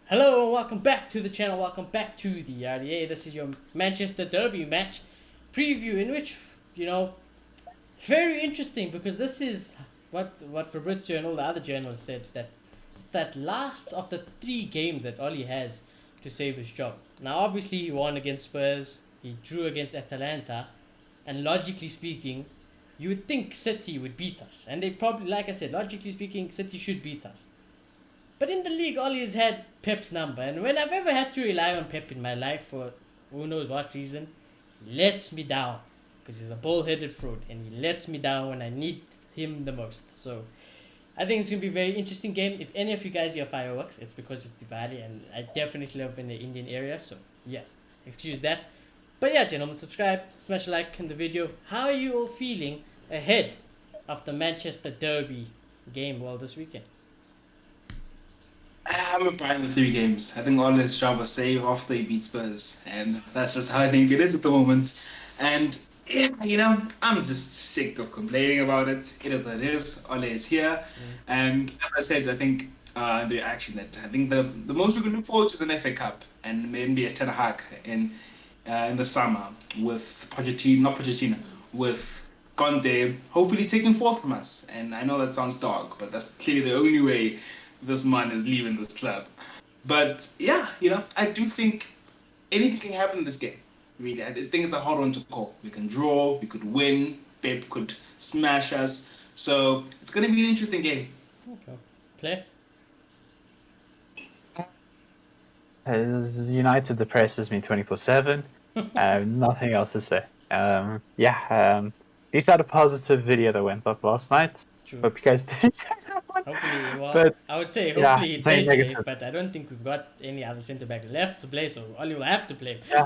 Hello and welcome back to the channel. Welcome back to the RDA. This is your Manchester Derby match preview, in which it's very interesting because this is what Fabrizio and all the other journalists said, that it's that last of the three games that Oli has to save his job. Now, obviously, he won against Spurs, he drew against Atalanta, and logically speaking, you would think City would beat us, and they probably, like I said, logically speaking, City should beat us. But in the league, Ollie's had Pep's number, and when I've ever had to rely on Pep in my life for who knows what reason, he lets me down because he's a bull-headed fraud, and he lets me down when I need him the most. So I think it's gonna be a very interesting game. If any of you guys hear fireworks, it's because it's Diwali, and I definitely live in the Indian area. So yeah, excuse that. But yeah, gentlemen, subscribe, smash a like in the video. How are you all feeling ahead of the Manchester Derby game this weekend? I'm a Brian the three games. I think all his job was save after he beat Spurs, and that's just how I think it is at the moment. And yeah, I'm just sick of complaining about it. It is what it is. Ole is here, and as I said, I think the action that I think the most we can look forward to is an FA Cup and maybe a Ten Hag in the summer with Pochettino, not Pochettino, with Conte, hopefully taking fourth from us. And I know that sounds dark, but that's clearly the only way this man is leaving this club. But yeah, I do think anything can happen in this game. Really, I think it's a hard one to call. We can draw, we could win, Pep could smash us. So it's going to be an interesting game. Okay. Play. United depresses me 24/7. Nothing else to say. At least had a positive video that went up last night. True. Hope you guys did. Hopefully, But, I would say hopefully he saying played today, negative. but I don't think we've got any other centre back left to play, so Oli will have to play. Yeah.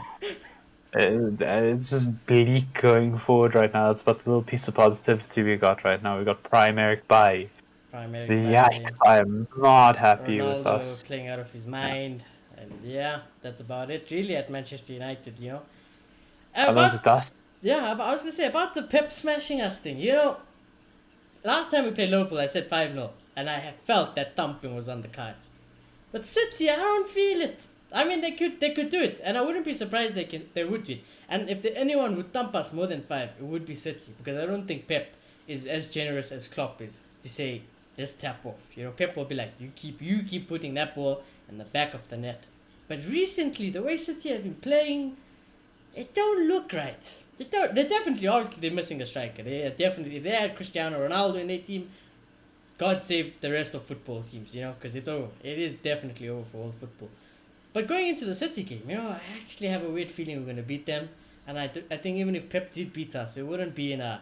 It's just bleak going forward right now. That's about the little piece of positivity we got right now. We got Primeric by. Primary Yikes, I am not happy with Ronaldo us. playing out of his mind, and yeah, that's about it really at Manchester United. And those About, dust. yeah, but I was gonna say about the Pep smashing us thing. Last time we played Liverpool, I said 5-0, and I have felt that thumping was on the cards. But City, I don't feel it. I mean, they could do it, and I wouldn't be surprised they would do it. And if anyone would thump us more than 5, it would be City, because I don't think Pep is as generous as Klopp is to say let's tap off. Pep will be like, you keep putting that ball in the back of the net. But recently, the way City have been playing, it don't look right. They're definitely, obviously, they're missing a striker. They are definitely, if they had Cristiano Ronaldo in their team, God save the rest of football teams, because it's over. It is definitely over for all football. But going into the City game, I actually have a weird feeling we're going to beat them. And I think even if Pep did beat us, it wouldn't be in a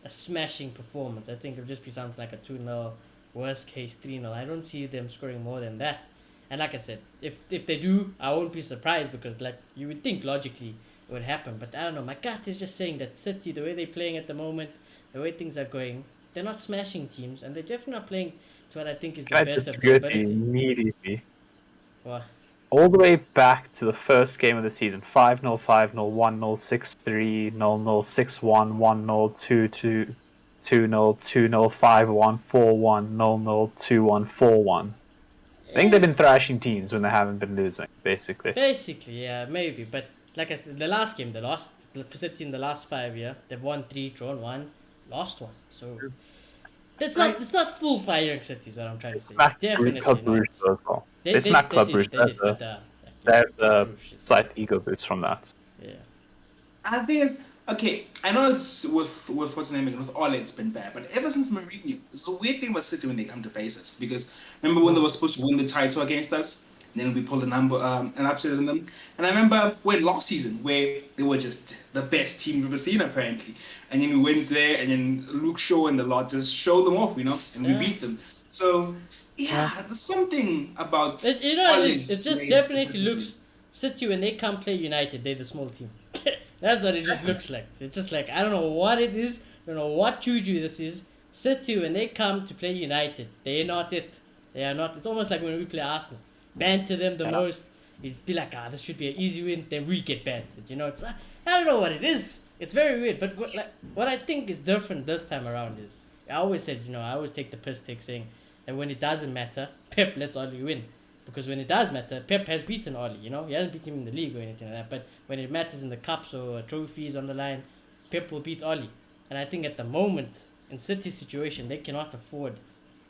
smashing performance. I think it would just be something like a 2-0, worst case 3-0. I don't see them scoring more than that. And like I said, if they do, I won't be surprised, because like you would think logically it would happen. But I don't know, my gut is just saying that City, the way they're playing at the moment, the way things are going, they're not smashing teams, and they're definitely not playing to what I think is the Can I best of disagree their with you ability. immediately? What? All the way back to the first game of the season: 5-0, 5-0, 1-0, 6-3, 0-0, 6-1, 1-0, 2-2, 2-0, 2-0, 5-1, 4-1, 0-0, 2-1, 4-1. I think they've been thrashing teams when they haven't been losing, basically. Basically, yeah, maybe. But like I said, the last game, they lost. City in the last 5 years, they've won 3, drawn 1, lost 1. So it's not full firing City, is what I'm trying to say. Definitely Club not. Brugge as well. They They smacked Club did, Brugge. they did, but They have Club Brugge is- slight ego boost from that. yeah. I think it's okay. I know it's with what's the name again, with Ole, it's been bad, but ever since Mourinho, it's a weird thing about City when they come to face us. Because remember when they were supposed to win the title against us, and then we pulled an upset on them. And I remember when last season, where they were just the best team we've ever seen apparently, and then we went there, and then Luke Shaw and the lot just showed them off, and we Yeah. beat them. So yeah, there's something about It Ole's just way definitely of- looks City when they come play United, they're the small team. That's what it just looks like. It's just like, I don't know what it is, I don't know what juju this is. City when they come to play United, they're not it. They are not. It's almost like when we play Arsenal. Banter them the most. It's be like, this should be an easy win. Then we get bantered. It's I don't know what it is. It's very weird. But what I think is different this time around is, I always said, I always take the piss take saying that when it doesn't matter, Pep lets Oli win. Because when it does matter, Pep has beaten Oli, you know? He hasn't beaten him in the league or anything like that. But when it matters in the cups or trophies on the line, Pep will beat Oli. And I think at the moment, in City's situation, they cannot afford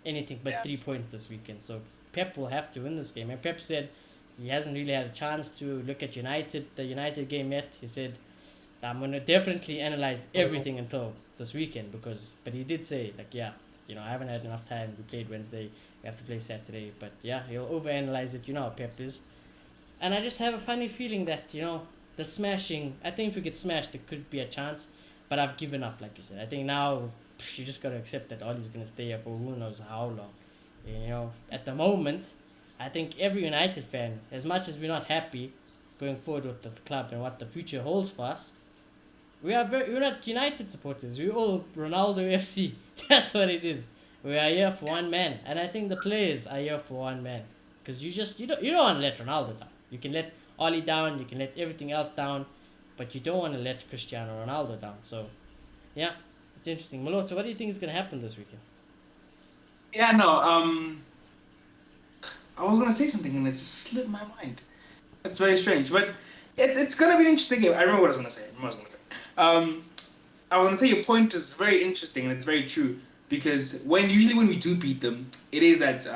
anything but 3 points this weekend. So Pep will have to win this game. And Pep said he hasn't really had a chance to look at the United game yet. He said, I'm going to definitely analyze everything until this weekend. But he did say, like, yeah, you know, I haven't had enough time. We played Wednesday. We have to play Saturday. But yeah, he'll overanalyze it. You know how Pep is. And I just have a funny feeling that, you know, the smashing, I think if we get smashed, there could be a chance. But I've given up, like you said. I think now you just got to accept that Ollie's going to stay here for who knows how long. You know, at the moment, I think every United fan, as much as we're not happy going forward with the club and what the future holds for us, we're not United supporters. We're all Ronaldo FC. That's what it is. We are here for one man, and I think the players are here for one man. Because you don't want to let Ronaldo down. You can let Ollie down, you can let everything else down, but you don't want to let Cristiano Ronaldo down. So, yeah, it's interesting. Maloto, what do you think is going to happen this weekend? Yeah, no, I was gonna say something and it just slipped my mind. It's very strange, but it's gonna be an interesting game. I remember what I was gonna say. I was gonna say your point is very interesting and it's very true because usually when we do beat them, it is that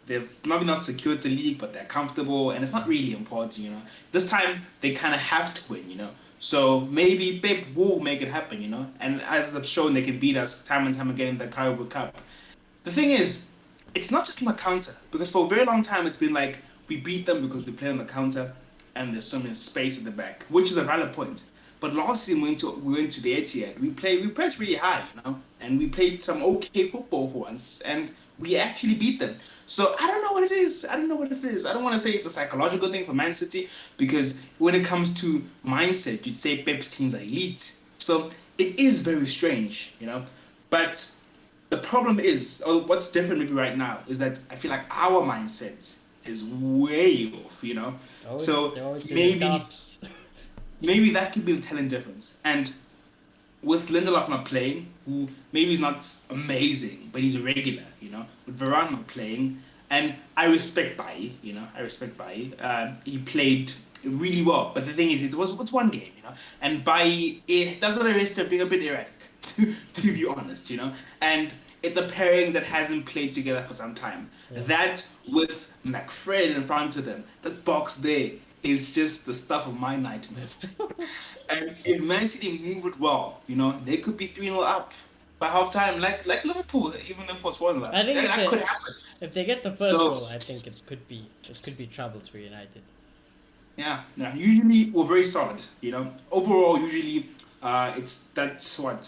they've maybe not secured the league, but they're comfortable and it's not really important, you know. This time they kind of have to win, you know. So maybe Pep will make it happen, you know. And as they've shown, they can beat us time and time again in the Carabao Cup. The thing is, it's not just on the counter, because for a very long time it's been like we beat them because we play on the counter and there's so much space at the back, which is a valid point. But last season we went to the Etihad. We pressed really high, you know, and we played some okay football for once, and we actually beat them. So I don't know what it is. I don't want to say it's a psychological thing for Man City, because when it comes to mindset, you'd say Pep's teams are elite. So it is very strange, you know, but the problem is, or what's different maybe right now, is that I feel like our mindset is way off, you know. So maybe that could be the telling difference. And with Lindelof not playing, who maybe is not amazing, but he's a regular, you know. With Varane not playing, and I respect Bailly, you know. He played really well, but the thing is, it's one game, you know. And Bailly, it doesn't arrest him being a bit erratic, to be honest, you know. And it's a pairing that hasn't played together for some time. Yeah. That with McFred in front of them, that box there is just the stuff of my nightmares. And if Man City move it well, you know, they could be 3-0 up by half time, like Liverpool, even if it was 1-0. I think that could happen. If they get the first goal, I think it could be troubles for United. Yeah. Usually we're very solid, you know. Overall, usually it's that four at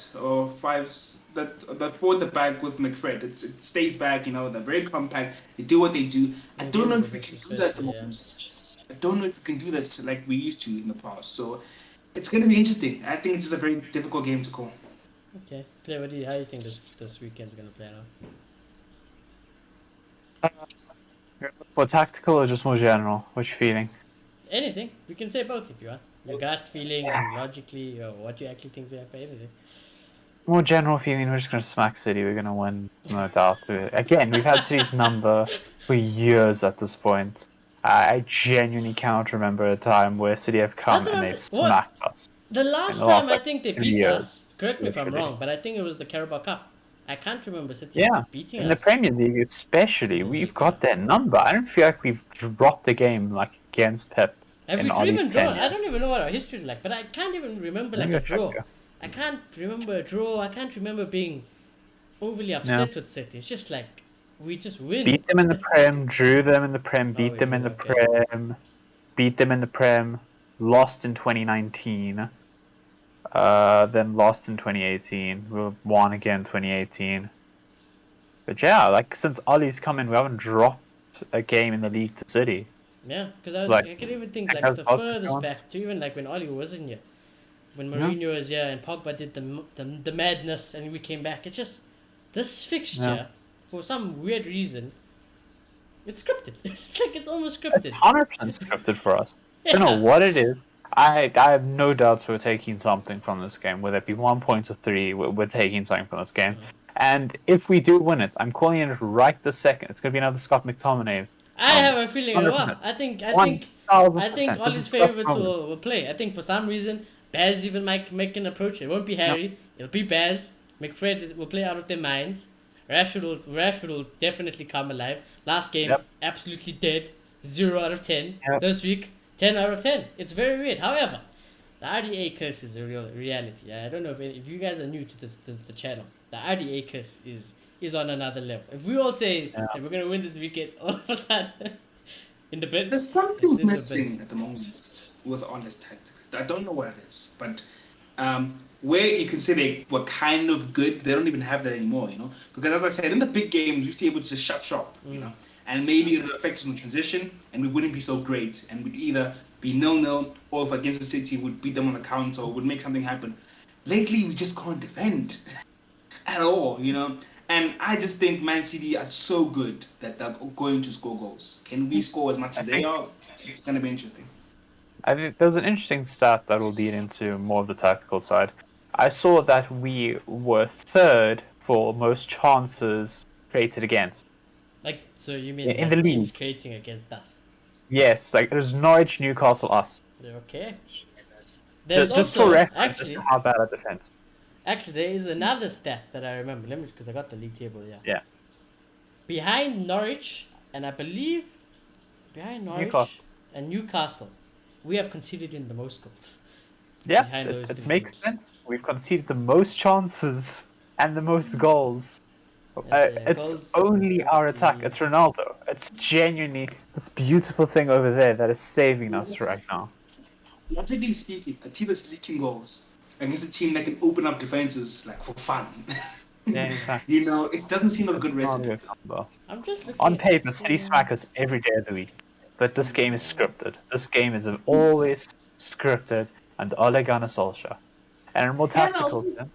the back with McFred. It stays back, you know. They're very compact. They do what they do. I don't know if we can do that at the moment. I don't know if we can do that like we used to in the past. So it's going to be interesting. I think it's just a very difficult game to call. Okay, Claire, how do you think this weekend's going to play out? For tactical or just more general? What you feeling? Anything. We can say both if you want. Your gut feeling and logically, or what you actually think is going to happen. Anything. More general feeling, we're just going to smack City. We're going to win, no doubt. Again, we've had City's number for years at this point. I genuinely cannot remember a time where City have come and they've smacked us. The last time I think they beat us, correct me if I'm wrong, but I think it was the Carabao Cup. I can't remember City beating us. In the Premier League especially, we've got their number. I don't feel like we've dropped the game like against Pep. Have we even drawn? I don't even know what our history is like, but I can't even remember like a draw. I can't remember a draw. I can't remember being overly upset with City. It's just like we just win. Beat them in the Prem, drew them in the Prem, beat them in the Prem, beat them in the Prem, lost in 2019, then lost in 2018. We won again 2018. But yeah, like since Ollie's come in, we haven't dropped a game in the league to City. Yeah, because I can even think like the furthest back to even like when Ollie wasn't here, when Mourinho was here and Pogba did the madness and we came back. It's just this fixture for some weird reason. It's scripted. It's like it's almost scripted. It's 100% scripted for us. I don't know what it is. I have no doubts we're taking something from this game. Whether it be 1 point or 3, we're taking something from this game. And if we do win it, I'm calling it right this second. It's going to be another Scott McTominay. I have a feeling as well. 100%. I think 1000%. all This his is favorites Scott will play. I think for some reason Baz even might make an approach. It won't be Harry. It'll be Baz. McFred will play out of their minds. Rashford will definitely come alive. Last game, Yep. absolutely dead. 0 out of 10. Yep. This week, 10 out of 10. It's very weird. However, the RDA curse is a real reality. I don't know if you guys are new to the channel. The RDA curse is on another level. If we all say that we're gonna win this weekend, all of a sudden, in the bit, There's it's something in the missing at the moment with honest tactics. I don't know what it is, but where you can say they were kind of good, they don't even have that anymore, you know. Because as I said, in the big games, you used to be able to just shut shop, you know, and maybe it would affect us in the transition, and we wouldn't be so great, and we'd either be 0-0, or if against the City, would beat them on the counter, or would make something happen. Lately, we just can't defend at all, you know. And I just think Man City are so good that they're going to score goals. Can we score as much as they are? It's going to be interesting. I think there's an interesting stat that will lead into more of the tactical side. I saw that we were third for most chances created against. Like, so you mean In like the teams league. creating against us? Yes, like there's Norwich, Newcastle, us. Okay. There's Just also for reference, actually just how bad our defense. Actually, there is another stat that I remember. Let me, because I got the league table. Yeah. Yeah. Behind Norwich, and I believe behind Norwich Newcastle. and Newcastle, we have conceded in the most goals. Yeah, Behind those it three makes teams. sense. We've conceded the most chances and the most goals. It's goals only our would attack. be- It's Ronaldo. It's genuinely this beautiful thing over there that is saving us right now. Logically speaking, a team that's leaking goals against a team that can open up defenses like for fun. Yeah, exactly. You know, it doesn't seem like a good Not a recipe. good combo. I'm just looking On at paper, City smack us every day of the week, but this game is scripted. This game is always scripted under Ole Gunnar Solskjaer. And in a more Yeah, no, tactical sense,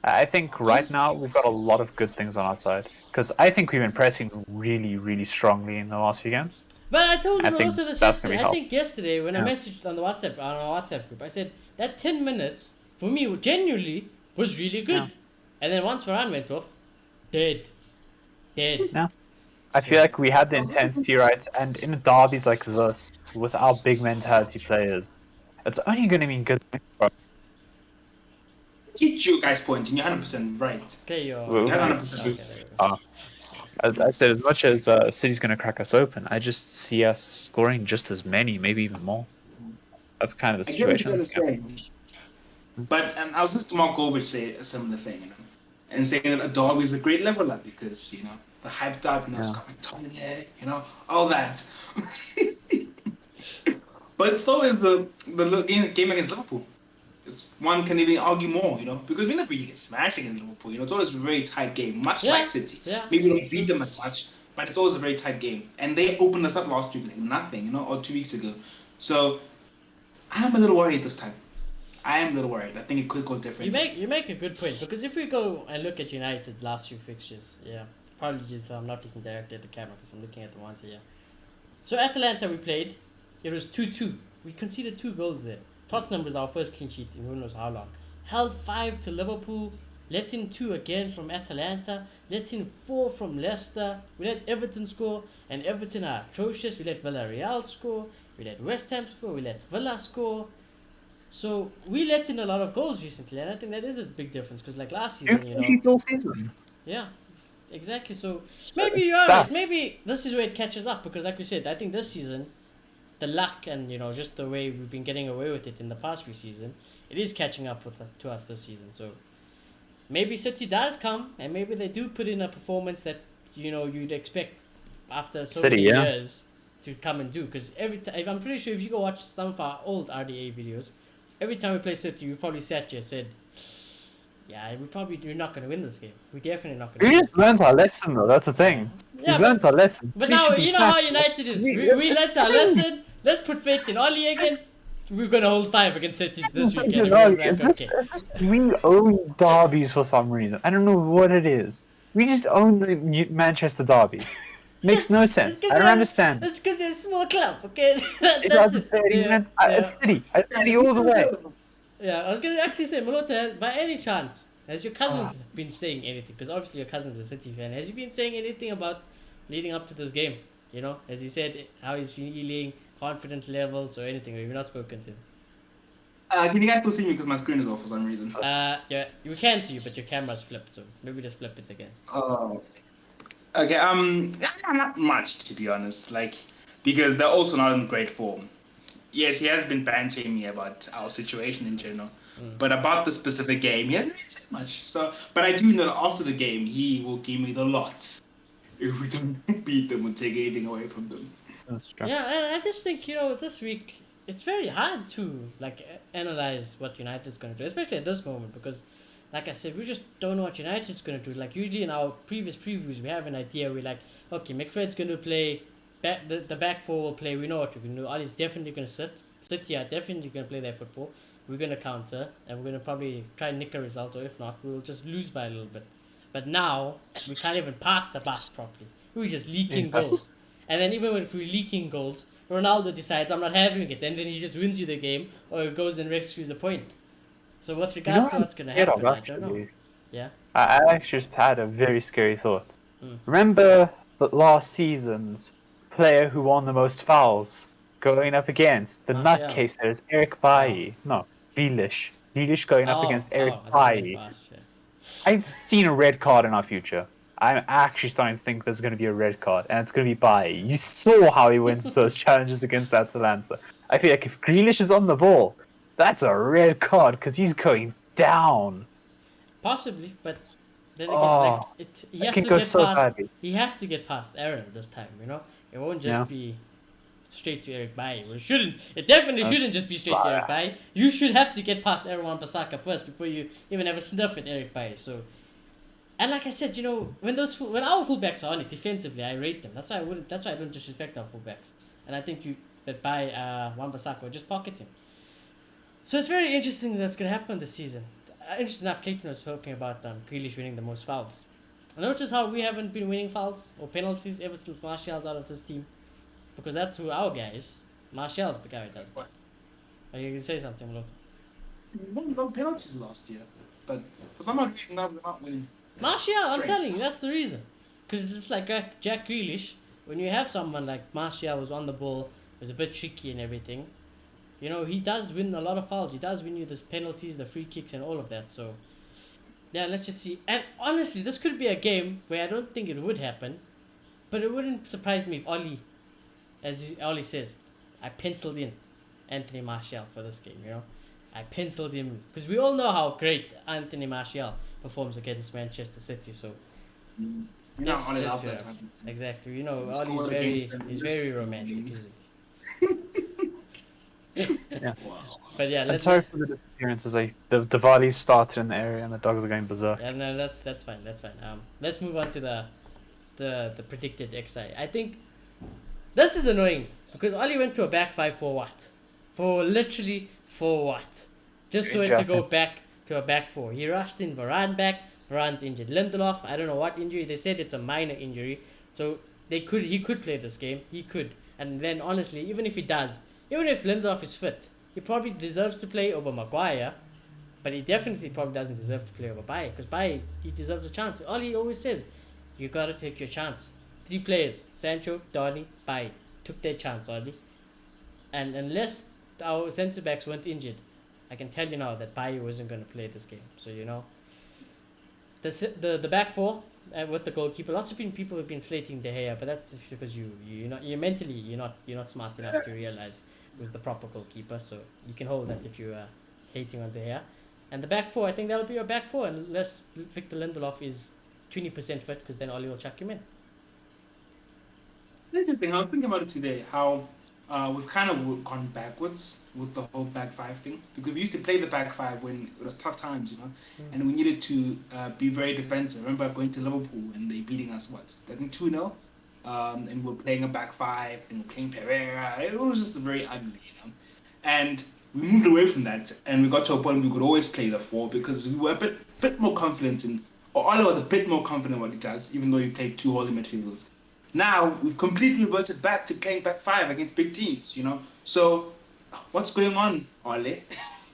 I think right now we've got a lot of good things on our side. Because I think we've been pressing really, really strongly in the last few games. But I told I him a think lot of this that's gonna yesterday. be I think yesterday when I Yeah. messaged on our WhatsApp group, I said that 10 minutes for me genuinely was really good. Yeah. And then once Varane went off, dead. Yeah. I feel like we had the intensity right, and in derbies like this, with our big mentality players, it's only going to mean good things for us. Get you guys' point, and you're 100% right. Okay, you're Well, You're yeah. 100% right. okay, there we go. I said, as much as City's going to crack us open, I just see us scoring just as many, maybe even more. That's kind of the I get what you situation. guys are saying. But and I was listening to Mark Goldwich say a similar thing, you know, and saying that a derby is a great leveler because, you know, the hyped up, you know, Scott McTominay, you know, all that. But so is the game against Liverpool. It's, one can even argue more, you know, because we never really get smashed against Liverpool. You know, it's always a very tight game, much Yeah, like City. yeah. Maybe we don't beat them as much, but it's always a very tight game. And they opened us up last week like nothing, you know, or 2 weeks ago. So I'm a little worried this time. I am a little worried. I think it could go different. You make a good point because if we go and look at United's last few fixtures, yeah, apologies, I'm not looking directly at the camera because I'm looking at the one here. So Atalanta we played, it was 2-2. We conceded 2 goals there. Tottenham was our first clean sheet in who knows how long. Held 5 to Liverpool, let in 2 again from Atalanta, let in 4 from Leicester. We let Everton score, and Everton are atrocious. We let Villarreal score, we let West Ham score, we let Villa score. So we let in a lot of goals recently, and I think that is a big difference because like last season, you know, all season. yeah, exactly. So maybe It's you're that. right. Maybe this is where it catches up because, like we said, I think this season, the luck and you know just the way we've been getting away with it in the past few seasons, it is catching up to us this season. So maybe City does come, and maybe they do put in a performance that you know you'd expect after so City, many yeah. years to come and do. Because every time, I'm pretty sure if you go watch some of our old RDA videos, every time we play City, we probably sat here and said, yeah, we're not going to win this game. We're definitely not going to We win this just learned our lesson, though. That's the thing. Yeah, we learned our lesson. But We now, should be you know how smacked. United is. We learned our lesson. Let's put faith in Oli again. We're going to hold 5 against City this weekend. No, And we're it's like, just- okay. we own derbies for some reason. I don't know what it is. We just own the Manchester derby. Makes no sense. I don't understand. That's because they're a small club, okay? It's at the It's City. It's City all the way. Yeah, I was going to actually say, Malota, by any chance, has your cousin been saying anything? Because obviously your cousin's a City fan. Has he been saying anything about leading up to this game? You know, as he said, how he's feeling, confidence levels, or anything. We've not spoken to him. Can you guys still see me because my screen is off for some reason? Yeah, we can see you, but your camera's flipped, so maybe just flip it again. Oh. Okay. Not much to be honest. Like, because they're also not in great form. Yes, he has been bantering me about our situation in general, but about the specific game, he hasn't really said much. So, but I do know that after the game, he will give me the lot if we don't beat them or take anything away from them. That's true. Yeah, and I just think, you know, this week it's very hard to like analyze what United's going to do, especially at this moment, because, like I said, we just don't know what United's going to do. Like usually in our previous previews, we have an idea. We're like, okay, McFred's going to play. The back four will play. We know what we can do. Ali's definitely going to sit. City are definitely going to play their football. We're going to counter, and we're going to probably try and nick a result, or if not, we'll just lose by a little bit. But now, we can't even park the bus properly. We're just leaking goals. And then even if we're leaking goals, Ronaldo decides, I'm not having it, and then he just wins you the game, or goes and rescues a point. So with regards to what's going to happen, I don't know. Yeah? I actually just had a very scary thought. Mm. Remember the last season's player who won the most fouls going up against the Martial. nutcase there is Eric Bailly. No, Grealish. Grealish going up against Eric Bailly. I've seen a red card in our future. I'm actually starting to think there's going to be a red card, and it's going to be Bailly. You saw how he wins those challenges against Atalanta. I feel like if Grealish is on the ball, that's a red card because he's going down. Possibly, but then again, he has to get past. He has to get past Aaron this time. You know, it won't just be straight to Eric Bailly. It definitely shouldn't just be straight to Eric Bailly. You should have to get past Aaron Wan-Bissaka first before you even have a sniff at Eric Bailly. So, and like I said, you know, when our fullbacks are on it defensively, I rate them. That's why I don't disrespect our fullbacks. And I think that Bailly, Wan-Bissaka will just pocket him. So it's very interesting that's going to happen this season. Interesting enough, Clayton was talking about Grealish winning the most fouls. Notice how we haven't been winning fouls or penalties ever since Martial's out of this team. Because that's who our guy is. Martial's the guy who does that. Are you going to say something, Lothar? We won no penalties last year, but for some odd reason now we're not winning. Martial, I'm telling you, that's the reason. Because it's like Jack Grealish, when you have someone like Martial who's on the ball, who's a bit tricky and everything, you know, he does win a lot of fouls. He does win you the penalties, the free kicks, and all of that. So, yeah, let's just see. And honestly, this could be a game where I don't think it would happen, but it wouldn't surprise me if Oli, as Oli says, I penciled in Anthony Martial for this game, you know. I penciled him because we all know how great Anthony Martial performs against Manchester City. So, exactly. You know, Oli's very romantic, isn't he? Yeah. Wow. But yeah, I'm sorry for the disappearances. Like the Diwali started in the area and the dogs are going berserk. Yeah, no, that's fine. That's fine. Let's move on to the predicted XI. I think this is annoying because Oli went to a back five for what? For what? Just for him to go back to a back four. He rushed in Varane back. Varane's injured. Lindelof, I don't know what injury. They said it's a minor injury, so he could play this game. He could, and then honestly, even if Lindelof is fit, he probably deserves to play over Maguire, but he definitely probably doesn't deserve to play over Bailly, because Bailly, he deserves a chance. All he always says, you gotta take your chance. 3 players, Sancho, Donny, Bailly, took their chance, Oli. And unless our centre backs weren't injured, I can tell you now that Bailly wasn't gonna play this game. So you know, the back four with the goalkeeper. Lots of people have been slating De Gea, but that's just because you're mentally not smart enough to realize who's the proper goalkeeper. So you can hold that if you are hating on De Gea. And the back four, I think that'll be your back four unless Victor Lindelof is 20% fit, because then Oli will chuck him in. Interesting. I was thinking about it today. How we've kind of gone backwards with the whole back five thing, because we used to play the back five when it was tough times, and we needed to be very defensive. I remember going to Liverpool and they beating us I think 2-0, and we're playing a back five and we're playing Pereira. It was just very ugly, and we moved away from that and we got to a point where we could always play the four because we were a bit more confident Oli was a bit more confident in what he does, even though he played 2 holding midfielders. Now we've completely reverted back to playing back five against big teams, So what's going on, Oli?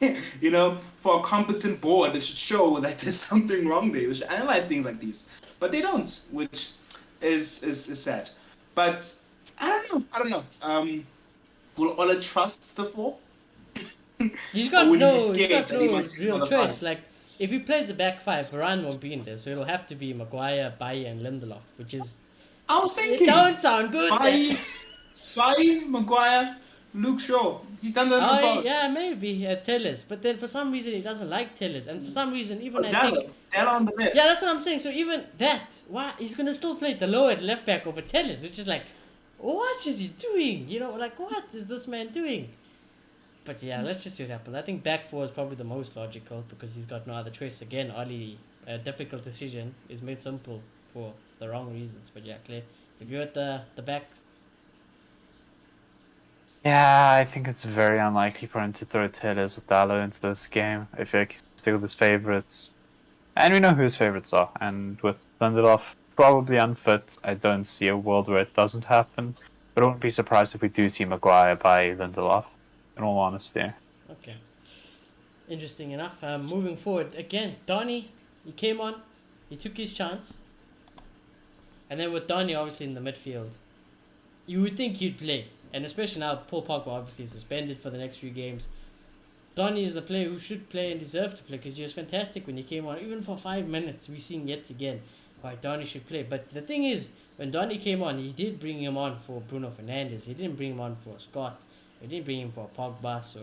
For a competent board, they should show that there's something wrong there. They should analyze things like these, but they don't, which is sad. But I don't know. Will Ola trust the four? He's Or got will he be no, he's scared got that he no might take real another choice. five? Like, if he plays the back five, Varane won't be in there, so it'll have to be Maguire, Baye, and Lindelof, which is I was it thinking, don't sound good. Baye, Maguire, Luke Shaw. He's done that in the Oh past. yeah, maybe Tellez, but then for some reason he doesn't like Tellez, and for some reason even I think Dalla on the yeah, left. that's what I'm saying. So even that, why he's gonna still play the lower left back over Tellez, which is like, what is he doing? You know, like what is this man doing? But yeah, let's just see what happens. I think back four is probably the most logical because he's got no other choice. Again, Oli, a difficult decision is made simple for the wrong reasons. But yeah, Clay, if you're at the back, Yeah, I think it's very unlikely for him to throw Tellez with Dallo into this game. I feel like he's stick with his favorites. And we know who his favorites are. And with Lindelof probably unfit, I don't see a world where it doesn't happen. But I wouldn't be surprised if we do see Maguire by Lindelof, in all honesty. okay, interesting enough. Moving forward again, Donny, he came on, he took his chance, and then with Donny obviously in the midfield, you would think he'd play, and especially now Paul Pogba obviously is suspended for the next few games. Donny is the player who should play and deserve to play because he was fantastic when he came on. Even for 5 minutes, we're seeing yet again why Donny should play. But the thing is, when Donny came on, he did bring him on for Bruno Fernandes. He didn't bring him on for Scott. He didn't bring him for Pogba. So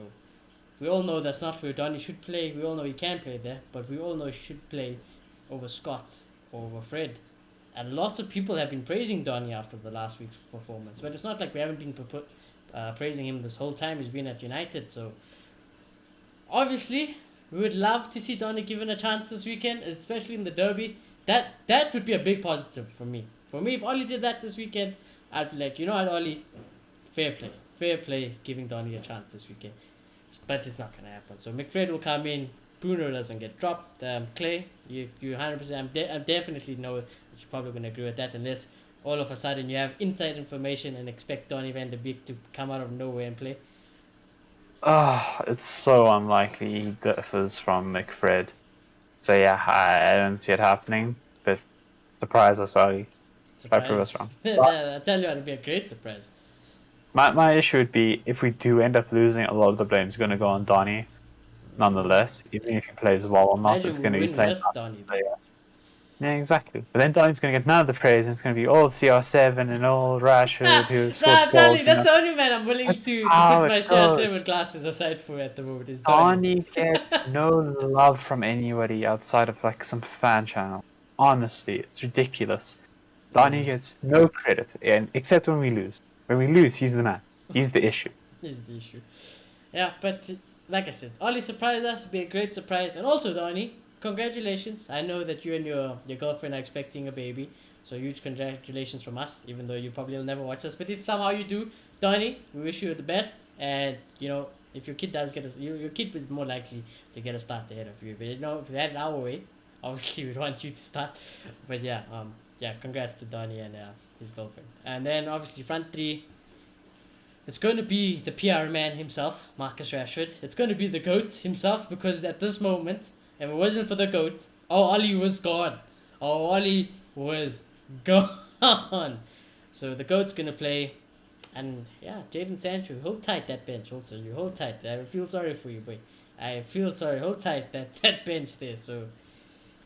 we all know that's not where Donny should play. We all know he can play there, but we all know he should play over Scott or over Fred. And lots of people have been praising Donny after the last week's performance. But it's not like we haven't been praising him this whole time he's been at United. So obviously, we would love to see Donny given a chance this weekend, especially in the derby. That would be a big positive for me. For me, if Oli did that this weekend, I'd be like, you know what, Oli, fair play, giving Donny a chance this weekend. But it's not gonna happen. So McFred will come in. Bruno doesn't get dropped. Clay, you 100%. I definitely know that you're probably gonna agree with that, unless all of a sudden you have inside information and expect Donny van de Beek to come out of nowhere and play. It's so unlikely he differs from McFred. So yeah, I don't see it happening. But surprise us, Oli. I prove us Surprise. wrong. I tell you, it'd be a great surprise. My issue would be if we do end up losing, a lot of the blame is going to go on Donny. Nonetheless, even if he plays well or not, it's Imagine going to we be win playing. with Donny. Yeah, exactly. But then Donny's going to get none of the praise, and it's going to be all CR7 and all Rashford who Nah, scored I'm telling goals. you, that's the only man I'm willing That's to how put it my goes. CR7 glasses aside for at the moment. Is Donny. Donny gets no love from anybody outside of like some fan channel. Honestly, it's ridiculous. Donny gets no credit, and except when we lose. When we lose, he's the man. He's the issue. Is the issue. Yeah, but like I said, Ollie surprised us. Be a great surprise, and also Donny, congratulations. I know that you and your girlfriend are expecting a baby, so huge congratulations from us. Even though you probably will never watch us, but if somehow you do, Donny, we wish you the best. And you know, if your kid does get a, your kid is more likely to get a start ahead of you. But you know, if we had it our way, obviously we'd want you to start. But yeah, congrats to Donny and his girlfriend. And then obviously front three. It's going to be the PR man himself, Marcus Rashford. It's going to be the GOAT himself because at this moment, if it wasn't for the GOAT, Ollie was gone. Ollie was gone. So the GOAT's going to play. And yeah, Jadon Sancho, hold tight that bench also. You hold tight. I feel sorry for you, boy. I feel sorry. Hold tight that bench there. So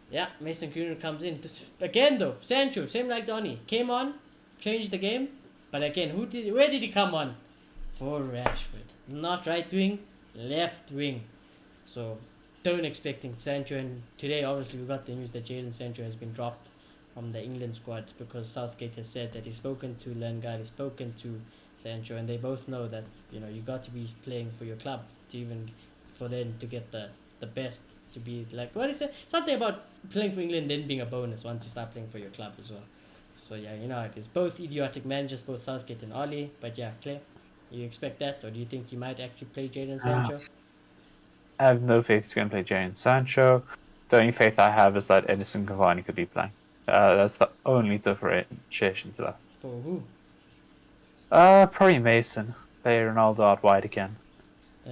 yeah, Mason Greenwood comes in. Again though, Sancho, same like Donny. Came on, changed the game. But again, where did he come on? For Rashford. Not right wing, left wing. So don't expecting Sancho, and today obviously we got the news that Jadon Sancho has been dropped from the England squad because Southgate has said that he's spoken to Lingard, he's spoken to Sancho, and they both know that you got to be playing for your club to even for them to get the best to be like what is it? Something about playing for England then being a bonus once you start playing for your club as well. So yeah, you know how it is. Both idiotic managers, both Southgate and Oli. But yeah, Clay, you expect that, or do you think you might actually play Jadon Sancho? I have no faith he's going to play Jadon Sancho. The only faith I have is that Edison Cavani could be playing. That's the only differentiation to that. For who? Probably Mason. Play Ronaldo out wide again.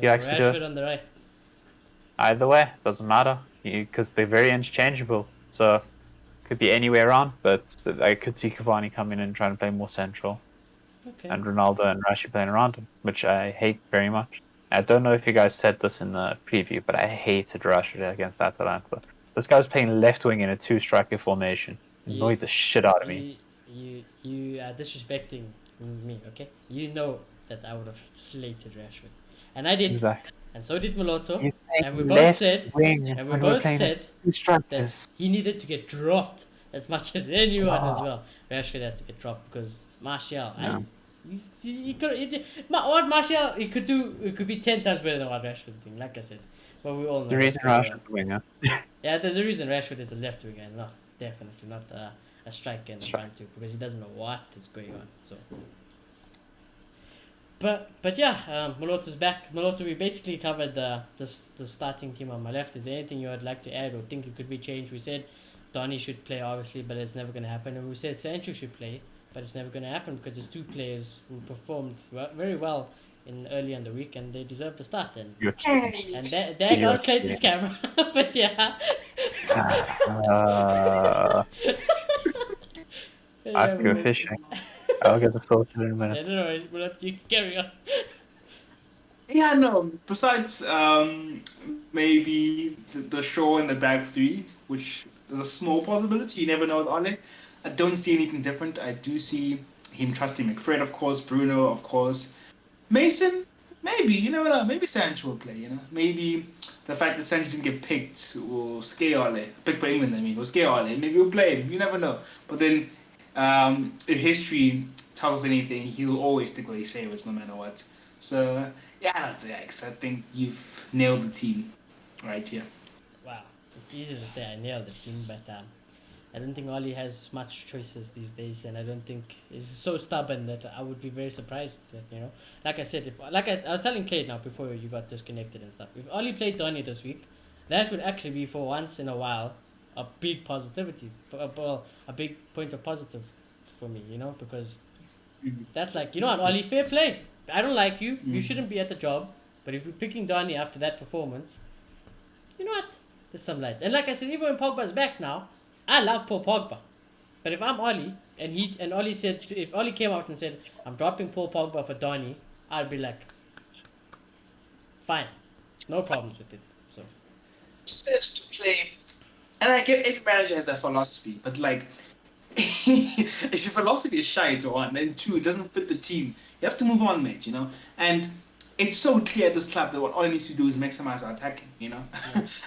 You actually do Rashford it. on the right. Either way, doesn't matter. Because they're very interchangeable. So, could be anywhere on, but I could see Cavani coming in and trying to play more central. Okay. and Ronaldo and Rashford playing around him, which I hate very much. I don't know if you guys said this in the preview, but I hated Rashford against Atalanta. This guy was playing left wing in a two-striker formation. You, Annoyed the shit out of me. you are disrespecting me. Okay. You know that I would have slated Rashford, and I did, Exactly. and so did Moloto, He's and we playing both left said, wing and we when we're both playing said as two that strikers. he needed to get dropped as much as anyone as Ah. well. Rashford had to get dropped because Martial, Yeah. he could, what Martial he could do, it could be 10 times better than what Rashford's doing. Like I said, but we all know The what's reason going on. Rashford's a winger. Yeah, there's a reason Rashford is a left winger and not definitely not a striker in the front two because he doesn't know what is going on. So, but yeah, Moloto's back. Moloto, we basically covered the starting team on my left. Is there anything you would like to add or think it could be changed? We said Donny should play obviously, but it's never going to happen. And we said Sancho should play, but it's never going to happen because there's two players who performed very well early in the week and they deserve the start. You're kidding. And there You're goes Clayton's camera. But yeah. I have to go fishing. I'll get the sorted in a I minute. don't know, we'll let you carry on. Yeah, no. Besides, maybe the Shaw in the back three, which is a small possibility. You never know with Ole. I don't see anything different. I do see him trusting McFred, of course, Bruno, of course, Mason. Maybe you never know. Maybe Sancho will play. You know, maybe the fact that Sancho didn't get picked will scare Ole. Picked for England, I mean, will scare Ole. Maybe he'll play him. You never know. But then, if history tells us anything, he'll always stick with his favorites no matter what. So. Yeah, that's X. I think you've nailed the team right here. Wow, it's easy to say I nailed the team, but I don't think Oli has much choices these days, and I don't think he's so stubborn that I would be very surprised that, like I said, I was telling Clay now before you got disconnected and stuff, if Oli played Donny this week, that would actually be for once in a while a big positivity, a big point of positive for me, because that's like, what, Oli, fair play. I don't like you. You shouldn't be at the job. But if you're picking Donny after that performance, you know what? There's some light. And like I said, even when Pogba's back now, I love Paul Pogba. But if I'm Oli and Oli said, if Oli came out and said, I'm dropping Paul Pogba for Donny, I'd be like, fine, no problems with it. So Steps to play, and I get every manager has that philosophy, but like. If your philosophy is shite one and two, it doesn't fit the team, you have to move on, mate. And it's so clear at this club that what all it needs to do is maximize our attacking. Yeah.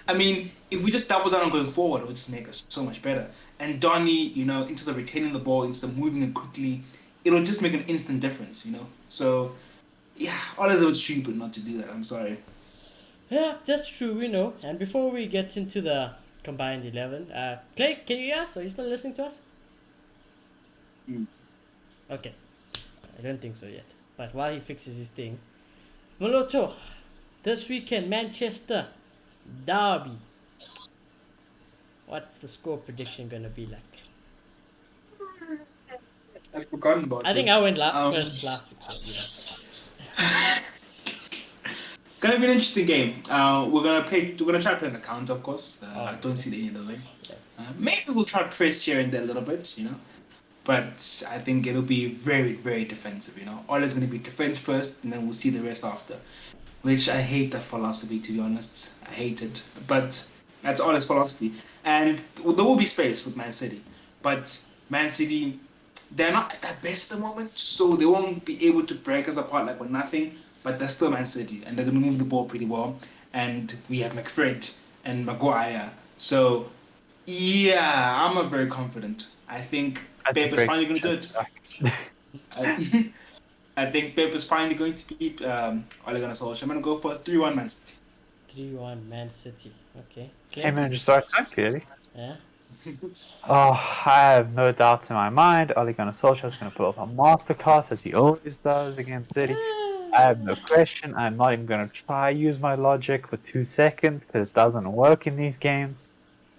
I mean, if we just double down on going forward, it'll just make us so much better. And Donny, in terms of retaining the ball, instead of moving it quickly, it'll just make an instant difference. So yeah, all is a bit stupid not to do that. I'm sorry. Yeah, that's true. We know. And before we get into the combined 11, Clay, can you hear us? Are you still listening to us? Okay, I don't think so yet. But while he fixes his thing, Moloto, this weekend Manchester Derby. What's the score prediction gonna be like? I've forgotten about. I think this. I went first last week. So, Gonna be an interesting game. We're gonna try to play on the counter, of course. I don't see any other way. Maybe we'll try to press here and there a little bit, But I think it'll be very, very defensive, All is going to be defense first, and then we'll see the rest after. Which I hate that philosophy, to be honest. I hate it. But that's all his philosophy. And there will be space with Man City. But Man City, they're not at their best at the moment, so they won't be able to break us apart like we're nothing. But they're still Man City, and they're going to move the ball pretty well. And we have McFred and Maguire. So, yeah, I'm not very confident. I think Pep is finally going to do it. I think Pep is finally going to beat Ole Gunnar Solskjaer. I'm going to go for a 3-1 Man City. 3-1 Man City. Okay. Hey man, just start time clearly. Yeah. Oh, I have no doubts in my mind. Ole Gunnar Solskjaer is going to pull off a masterclass as he always does against City. I have no question. I'm not even going to try use my logic for 2 seconds because it doesn't work in these games.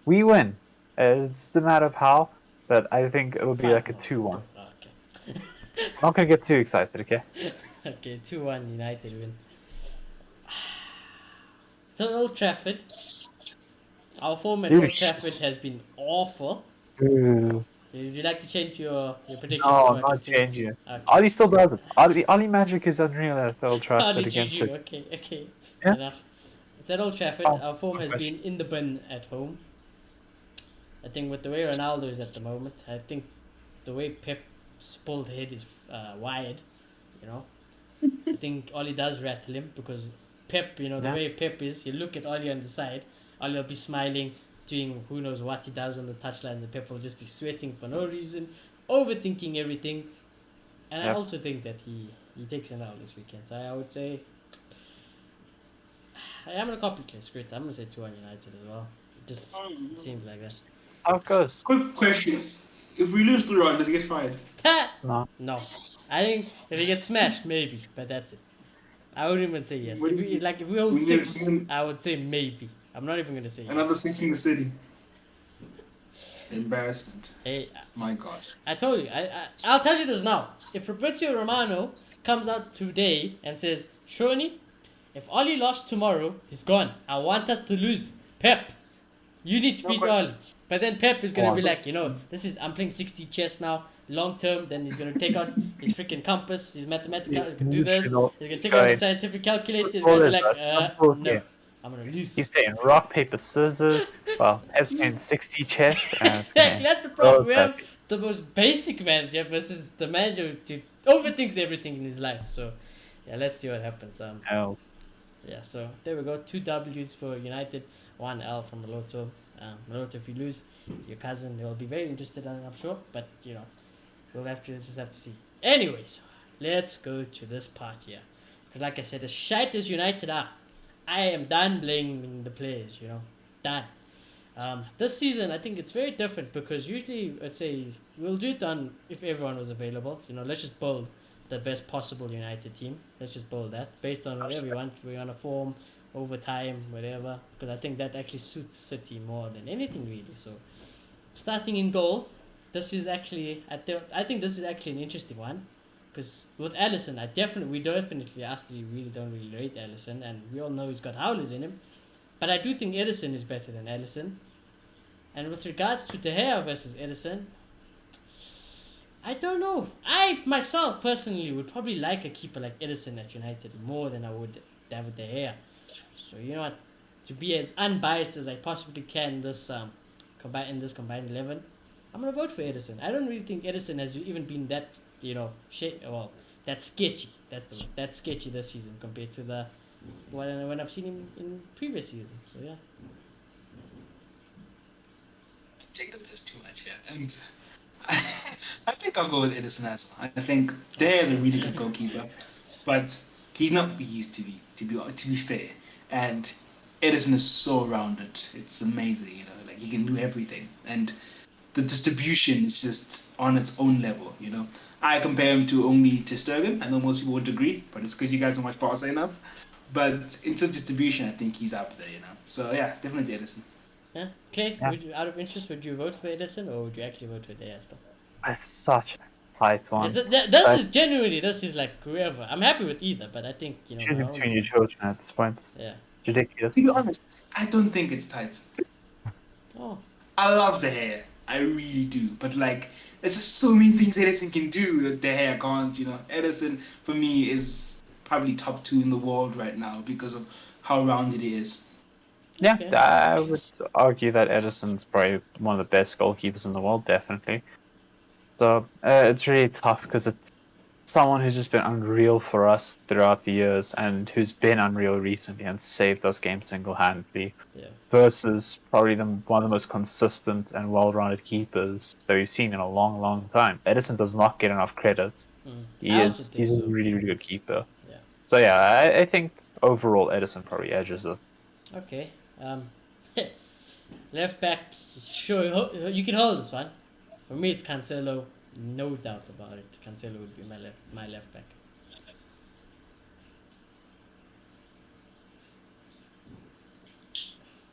We win. It's the matter of how, but I think it will be like a 2-1. Okay. I'm not going to get too excited, okay? Okay, 2-1 United win. So Old Trafford. Our form at Old Trafford has been awful. Ooh. Would you like to change your prediction? No, before I'm I not continue? changing it. Okay. Ollie still does it. Ollie magic is unreal at Old Trafford Only against GG. it. Okay. Yeah. Fair enough. It's at Old Trafford. Oh, Our form good has question. been in the bin at home. I think with the way Ronaldo is at the moment, I think the way Pep's pulled head is wired. You know, I think Ollie does rattle him because Pep, the Yeah. way Pep is, you look at Ollie on the side, Ollie will be smiling, doing who knows what he does on the touchline, and Pep will just be sweating for no reason, overthinking everything. And I Yep. also think that he takes an L this weekend. So I would say I'm gonna copy Clay. Screw it. I'm gonna say 2 on United as well. It seems like that. How it goes? Quick question: if we lose 3-1, does he get fired? No. No, I think if he gets smashed, maybe, but that's it. I wouldn't even say yes. What If do we you- like, if we hold we 6, need- I would say maybe. I'm not even gonna say Another yes. 6 in the city. Embarrassment. Hey, My God. I told you. I'll tell you this now. If Fabrizio Romano comes out today and says, Shoni, if Oli lost tomorrow, he's gone. I want us to lose. Pep, you need to No beat question. Oli. But then Pep is gonna be Wow. like, I'm playing 60 chess now, long term. Then he's gonna take out his freaking compass, his mathematical. He can do this. He's gonna take out his scientific calculator. He's gonna be like, no, I'm gonna lose. He's saying rock, paper, scissors. Well, Pep's playing 60 chess. And it's Exactly, playing that's the problem. We have Happy. the most basic manager versus the manager who overthinks everything in his life. So, yeah, let's see what happens. Else. Yeah, so there we go. 2 W's for United, 1 L from Maloto. Maloto, if you lose, your cousin will be very interested, I'm sure. But we'll just have to see. Anyways, let's go to this part here. Because like I said, as shite as United are, I am done blaming the players. Done. This season, I think it's very different because usually, I'd say we'll do it on if everyone was available. Let's just build the best possible United team. Let's just build that based on whatever we want. We want to form over time, whatever. Because I think that actually suits City more than anything really. So, starting in goal, this is actually I think this is actually an interesting one. Because with Alisson, we definitely us three really don't really rate Alisson, and we all know he's got howlers in him. But I do think Edison is better than Alisson. And with regards to De Gea versus Edison, I don't know. I myself personally would probably like a keeper like Edison at United more than I would David De Gea. So you know what? To be as unbiased as I possibly can in this combined 11, I'm gonna vote for Edison. I don't really think Edison has even been that that sketchy. That's the word. That's sketchy this season compared to the when I've seen him in previous seasons. So yeah. Take the piss too much, yeah. And I think I'll go with Edison as well. I think De Gea is a really good goalkeeper, but he's not what he used to be. To be fair, and Edison is so rounded. It's amazing, like he can do everything, and the distribution is just on its own level. I compare him to only Ter Stegen. I know most people would agree, but it's because you guys don't watch Barca enough. But in terms of distribution, I think he's up there. So yeah, definitely Edison. Yeah, Clay. Yeah. Out of interest, would you vote for Edison or would you actually vote for De Gea still? It's such a tight one. This is like whoever. I'm happy with either, but I think Choosing my own- between your children at this point. Yeah. It's ridiculous. To be honest, I don't think it's tight. Oh. I love De Gea. I really do. But there's just so many things Edison can do that De Gea can't. Edison for me is probably top 2 in the world right now because of how rounded he is. Yeah, Okay. I would argue that Edison's probably one of the best goalkeepers in the world, definitely. So it's really tough because it's someone who's just been unreal for us throughout the years and who's been unreal recently and saved us games single-handedly. Yeah. Versus probably one of the most consistent and well-rounded keepers that we've seen in a long, long time. Edison does not get enough credit. He's a really, really good keeper. Yeah. So yeah, I think overall Edison probably edges it. Okay. Left back. Sure, you can hold this one. For me, it's Cancelo. No doubt about it. Cancelo would be my left back.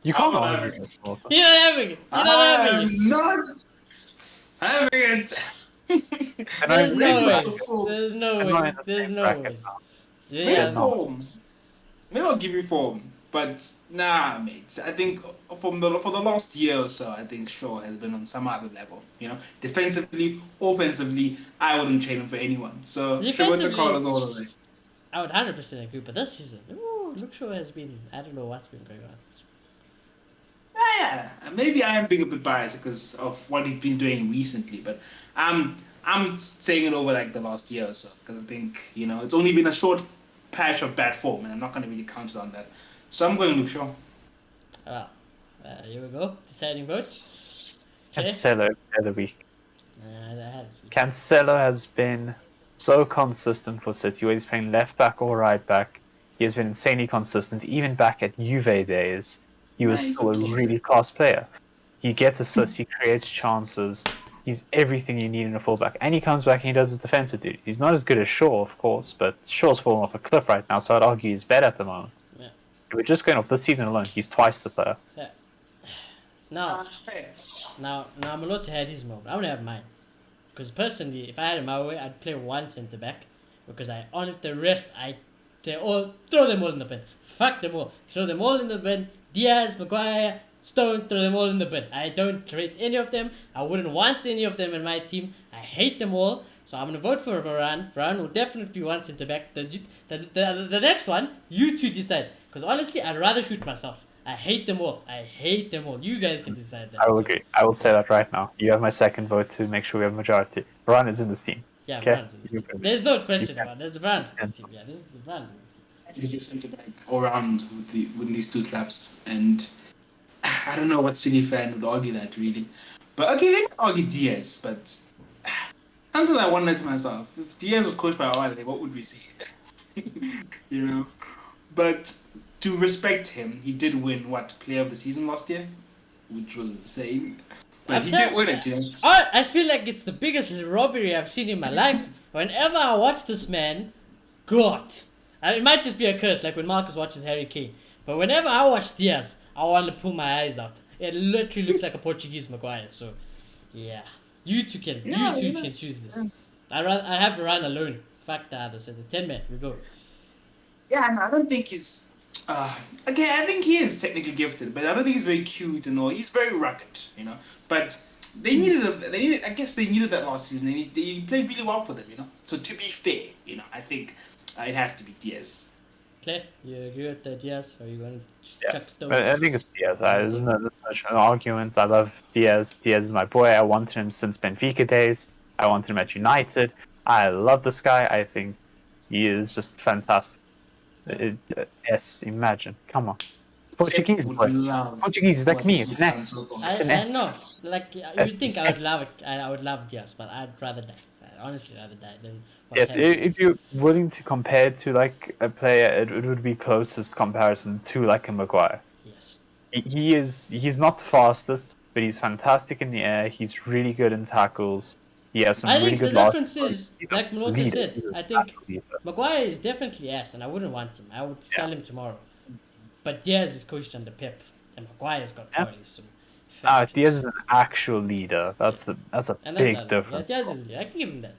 You can't I'm argue having this, Walter. You're not having it. You're not having it. I'm not having it. And I There's really no like ways. it. There's no I'm way. not in the There's same no bracket ways. now. Maybe Yeah. no. form. Maybe I'll give you form. But nah, mate. I think for the last year or so, I think Shaw has been on some other level. Defensively, offensively, I wouldn't trade him for anyone. So Roberto Defensively, Carlos all the way. I would 100% agree. But this season, Luke Shaw has been. I don't know what's been going on. Yeah, maybe I am being a bit biased because of what he's been doing recently, but I'm saying it over like the last year or so because I think it's only been a short patch of bad form, and I'm not going to really count it on that. So I'm going Luke Shaw. Well, here we go. Deciding vote. Okay. Cancelo of the week. I had Cancelo has been so consistent for City, whether he's playing left back or right back. He has been insanely consistent. Even back at Juve days, he was Nice, still a okay. really class player. He gets assists, he creates chances. He's everything you need in a fullback. And he comes back and he does his defensive duty. He's not as good as Shaw, of course, but Shaw's fallen off a cliff right now, so I'd argue he's better at the moment. Yeah. If we're just going off this season alone, he's twice the player. Yeah. Now I'm allowed to have his moment. I'm gonna have mine. Because personally, if I had it my way, I'd play one centre back. Because I honest the rest, throw them all in the bin. Fuck them all. Throw them all in the bin. Diaz, Maguire, Stones, throw them all in the bin. I don't rate any of them. I wouldn't want any of them in my team. I hate them all. So I'm gonna vote for Varane. Varane will definitely be one centre back. The next one, you two decide. Because honestly, I'd rather shoot myself. I hate them all. I hate them all. You guys can decide that. I will agree. I will say that right now. You have my second vote to make sure we have majority. Varane is in this team. Yeah, Okay. Varane's in this team. There's no question about it. There's Varane's in this team. Yeah, this is Varane's in this team. I think he's centre back all round with these two clubs, and I don't know what City fan would argue that really, but okay, they might argue Diaz, but until I wonder to myself, if Diaz was coached by Ole, what would we see? But to respect him, he did win Player of the Season last year, which was insane. But he did win it. I feel like it's the biggest robbery I've seen in my life. Whenever I watch this man, God, and it might just be a curse, like when Marcus watches Harry Kane. But whenever I watch Diaz, I want to pull my eyes out. It literally looks like a Portuguese Maguire. So, yeah, you two can choose this. I have Varane alone. Fuck the others. The 10-man, we go. Yeah, no, I don't think he's. Okay, I think he is technically gifted, but I don't think he's very cute and all. He's very rugged, But they needed. I guess they needed that last season. They played really well for them, So to be fair, I think it has to be Diaz. Clay, you agree with the Diaz? Or are you going to chuck stones? I think it's Diaz. There's no such an argument. I love Diaz. Diaz is my boy. I wanted him since Benfica days. I wanted him at United. I love this guy. I think he is just fantastic. Yes, imagine. Come on. Portuguese boy. Portuguese is like me. It's an S. It's an S. I know. Like you'd think I would love it. I would love Diaz, but I'd rather die. I'd honestly rather die than. Yes, if you're willing to compare it to like a player, it would be closest comparison to like a Maguire. Yes. He's not the fastest, but he's fantastic in the air. He's really good in tackles. He has some really good. I think the difference is, like Malota said, I think Maguire is definitely ass, and I wouldn't want him. I would sell him tomorrow. But Diaz is coached under Pep, and Maguire's got qualities. So Diaz is an actual leader. That's a big difference. Yeah, Diaz is. I can give him that.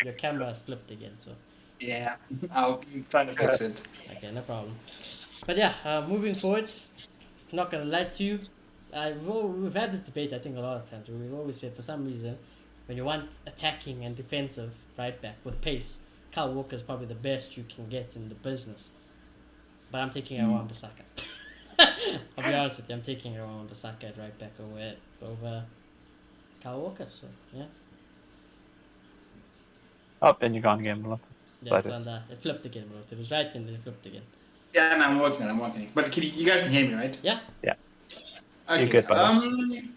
Your camera is flipped again, so. Yeah, I'll try to fix it. Okay, no problem. But yeah, moving forward, not gonna lie to you. We've had this debate, I think, a lot of times. We've always said, for some reason, when you want attacking and defensive right back with pace, Kyle Walker is probably the best you can get in the business. But I'm taking Aaron Bissaka. I'll be honest with you, I'm taking Aaron Bissaka at right back over Kyle Walker. So yeah. Oh, and you gone again, Malota. Yeah, it flipped again, Malota. It was right and then it flipped again. Yeah, no, I'm working it. But you guys can hear me, right? Yeah. Yeah. Okay. You're good,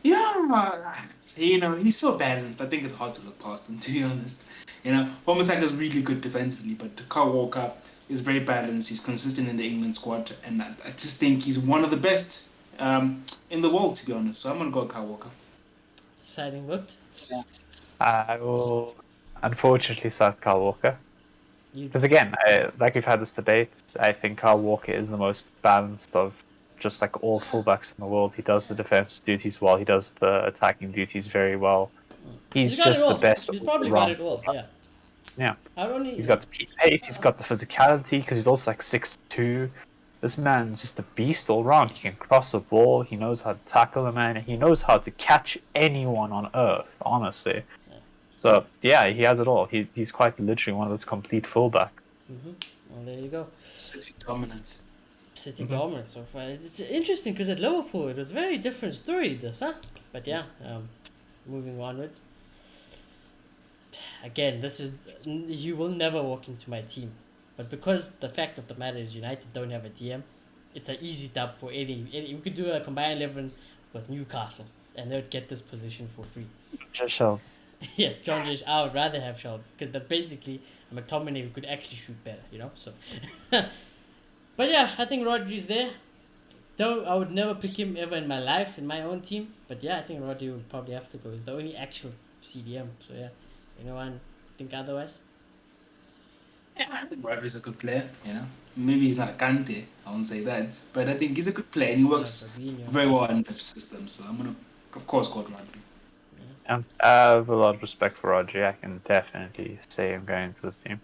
yeah, he's so balanced. I think it's hard to look past him, to be honest. Wan-Bissaka is really good defensively, but Kyle Walker is very balanced. He's consistent in the England squad, and I just think he's one of the best in the world, to be honest. So I'm gonna go Kyle Walker. Deciding vote. Yeah. I will unfortunately start Kyle Walker. Because again, like we've had this debate, I think Kyle Walker is the most balanced of just like all fullbacks in the world. He does the defensive duties well. He does the attacking duties very well. He's just the best. He's probably got it all. Yeah. Yeah. He's got the pace. He's got the physicality because he's also like 6'2". This man's just a beast all round. He can cross the ball. He knows how to tackle a man. He knows how to catch anyone on earth, honestly. So, yeah, he has it all. He's quite literally one of those complete fullback. Well, there you go. City dominance. City dominant so far. It's interesting because at Liverpool it was a very different story, this, huh? But yeah, moving onwards. Again, this is you will never walk into my team, but because the fact of the matter is United don't have a DM, it's an easy dub for any. You could do a combined 11 with Newcastle, and they would get this position for free. Just so. Yes, John Josh. I would rather have Shelby because that's basically a McTominay who could actually shoot better, you know. So, but yeah, I think Rodri's there. I would never pick him ever in my life in my own team. But yeah, I think Rodri would probably have to go. He's the only actual CDM. So yeah, anyone think otherwise? Yeah, I think Rodri's a good player, you know. Maybe he's not a Kante, I won't say that. But I think he's a good player and he works very well in the system. So I'm going to, of course, go with Rodri. I have a lot of respect for Rodri. I can definitely say I'm going to this team.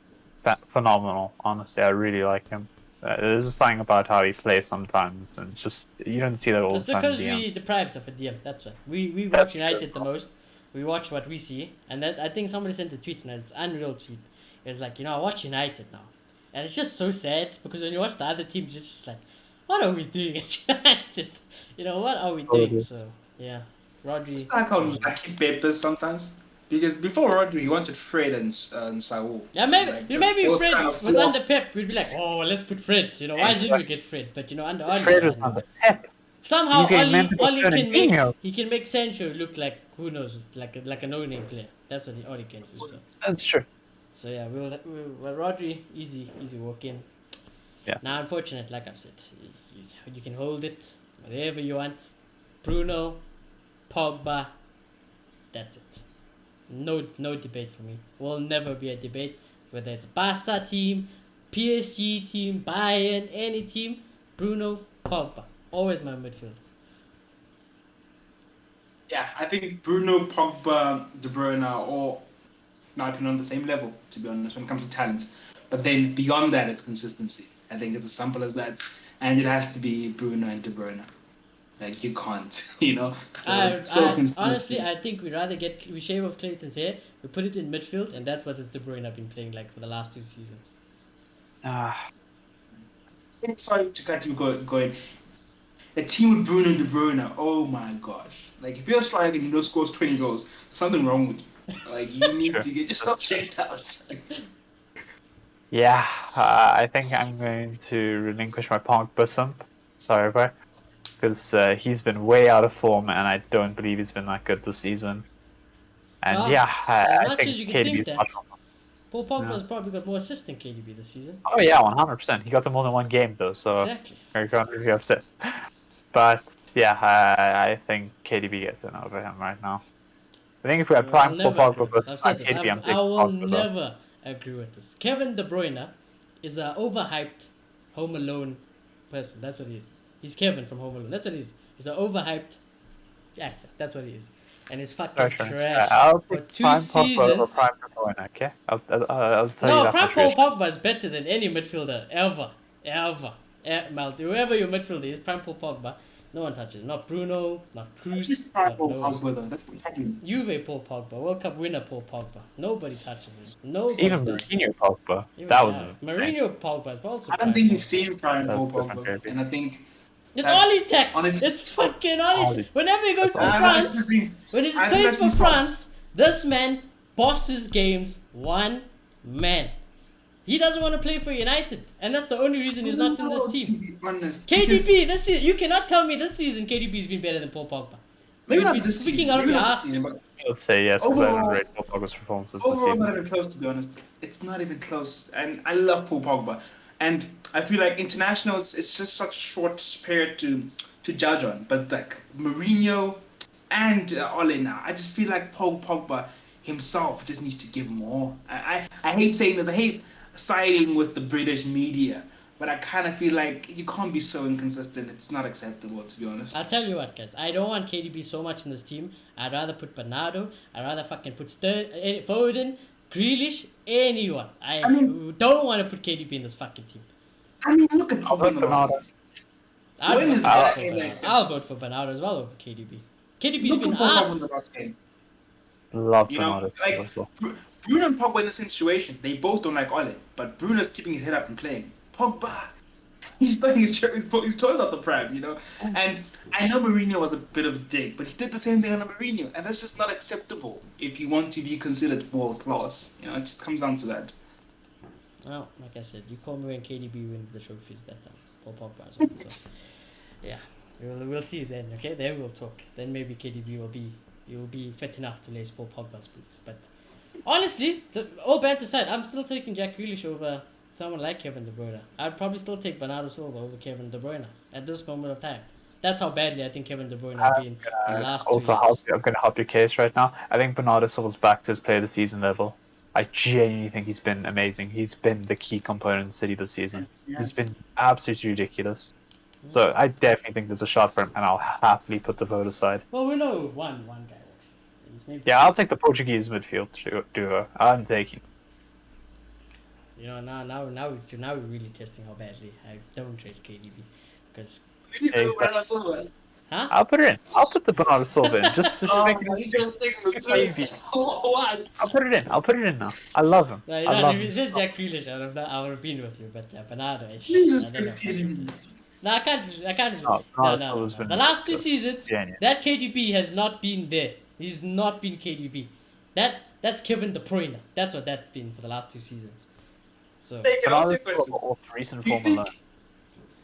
Phenomenal, honestly. I really like him. There's something about how he plays sometimes, and it's just you don't see that all It's the time. because we deprived of a DM. That's why we watch United the most. We watch what we see, and that I think somebody sent a tweet, and it's unreal tweet. It's like, I watch United now, and it's just so sad because when you watch the other teams, you're just like, what are we doing at United? What are we doing? So yeah, Rodri. It's like how lucky Pep is sometimes. Because before Rodri, he wanted Fred and Saul. Yeah, maybe both Fred kind of was flop. under Pep. We'd be like, oh, let's put Fred. Why didn't we get Fred? But under Fred was on the Pep. somehow He's getting meant to be Oli can Fernandinho. make Sancho look like who knows, like a no-name player. That's what Oli can do. So. That's true. So yeah, well, Rodri, easy walk in. Yeah. Now, unfortunate, like I've said, you can hold it whatever you want. Bruno, Pogba, that's it. No debate for me. Will never be a debate. Whether it's a Barca team, PSG team, Bayern, any team, Bruno, Pogba, always my midfielders. Yeah, I think Bruno, Pogba, De Bruyne are all, in my opinion, on the same level, to be honest, when it comes to talent. But then beyond that, it's consistency. I think it's as simple as that. And it has to be Bruno and De Bruyne. Like, you can't, Honestly, I think we shave off Clayton's hair, we put it in midfield, and that's what De Bruyne have been playing like for the last 2 seasons. I'm sorry to cut you going. A team with Bruno and De Bruyne, oh my gosh. Like, if you're a striker and scores 20 goals, there's something wrong with you. Like, you need to get yourself checked out. Yeah, I think I'm going to relinquish my Pogba simp. Sorry, bro. Because he's been way out of form, and I don't believe he's been that good this season. And I think KDB is much more. Paul Pogba's probably got more assists than KDB this season. Oh yeah, 100%. He got them all in one game though, so Exactly. I can't really be upset. But yeah, I think KDB gets in over him right now. I think if we had prime Paul Pogba versus prime KDB, I'm taking I will Pogba. never agree with this. Kevin De Bruyne is an overhyped Home Alone person. That's what he is. He's Kevin from Home Alone. That's what he is. He's an overhyped actor. That's what he is. And he's fucking trash. I'll For take 2 prime seasons. Pogba over prime De Bruyne, okay? I'll tell you No, that prime much. Paul Pogba is better than any midfielder ever. Whoever your midfielder is, prime Paul Pogba, no one touches him. Not Bruno, not Cruz. Prime Paul no one. Pogba, though. That's the problem. Juve Paul Pogba, World Cup winner Paul Pogba. Nobody touches him. Nobody Even does. Mourinho Pogba, Even that was Mourinho Pogba is also. I don't prime think Pogba. you've seen prime Paul That's different, Pogba. maybe. And I think It's That's- Oli Tex. honestly- It's fucking Oli. Oli. Whenever he goes to That's I France, disagree. when he I think plays that's for his fault. France, this man bosses games one man. He doesn't want to play for United, and that's the only reason he's not in this To team. be honest, KDB this season, you cannot tell me this season KDB's been better than Paul Pogba. maybe You'd not be this speaking season, out of maybe your not ass. this season, but I'd say yes, because I Overall- didn't rate Paul Pogba's performances this overall, not season. even close, to be honest. It's not even close. And I love Paul Pogba. And I feel like internationals, it's just such a short period to judge on. But like Mourinho and Ole now, I just feel like Paul Pogba himself just needs to give more. I hate saying this. I hate siding with the British media. But I kind of feel like you can't be so inconsistent. It's not acceptable, to be honest. I'll tell you what, guys. I don't want KDB so much in this team. I'd rather put Bernardo. I'd rather fucking put Foden, Grealish, anyone. I mean- don't want to put KDB in this fucking team. I mean, look at I'll Pogba in vote the last Bernardo. game. I'd When vote is for that Bernardo. game acceptable? I'll vote for Bernardo as well over KDB. KDB's Look been at Paul Pogba in ass. the last game. Love You know, Bernardo like as well. Bruno and Pogba in the same situation. They both don't like Ole, but Bruno's keeping his head up and playing. Pogba, he's throwing his toys out the pram, you know. And I know Mourinho was a bit of a dick, but he did the same thing on Mourinho, and that's just not acceptable if you want to be considered world class. You know, it just comes down to that. Well, like I said, you call me when KDB wins the trophies that time. Paul Pogba as well. So, yeah, we'll see then. Okay, then we'll talk. Then maybe KDB will be fit enough to lace Paul Pogba's boots. But honestly, all banter aside, I'm still taking Jack Grealish over someone like Kevin De Bruyne. I'd probably still take Bernardo Silva over Kevin De Bruyne at this moment of time. That's how badly I think Kevin De Bruyne has been the last 2 Also, years. I'm going to help your case right now. I think Bernardo Silva's back to his player of the season level. I genuinely think he's been amazing. He's been the key component in City this season. He's been absolutely ridiculous. So I definitely think there's a shot for him, and I'll happily put the vote aside. Well, we know one guy works. His name. Yeah, I'll take the Portuguese midfield duo. I'm taking. You know, now we're really testing how badly I don't rate KDB, because huh? I'll put it in. I'll put the Bernardo Silva in just to make it. He's gonna take the piss. What? I'll put it in. I'll put it in now. I love him. No, you I know, love if you him. said Jack Grealish, I would have been with you, but yeah, Bernardo is. You just I don't know. kidding me. No, I can't. No, No. Silva's been The last 2 good. seasons, Genius. that KDB has not been there. He's not been KDB. That's Kevin De Bruyne. That's what that's been for the last 2 seasons. So Hey, can I ask you a Bernardo question? Silva, recent Do you form think, alone.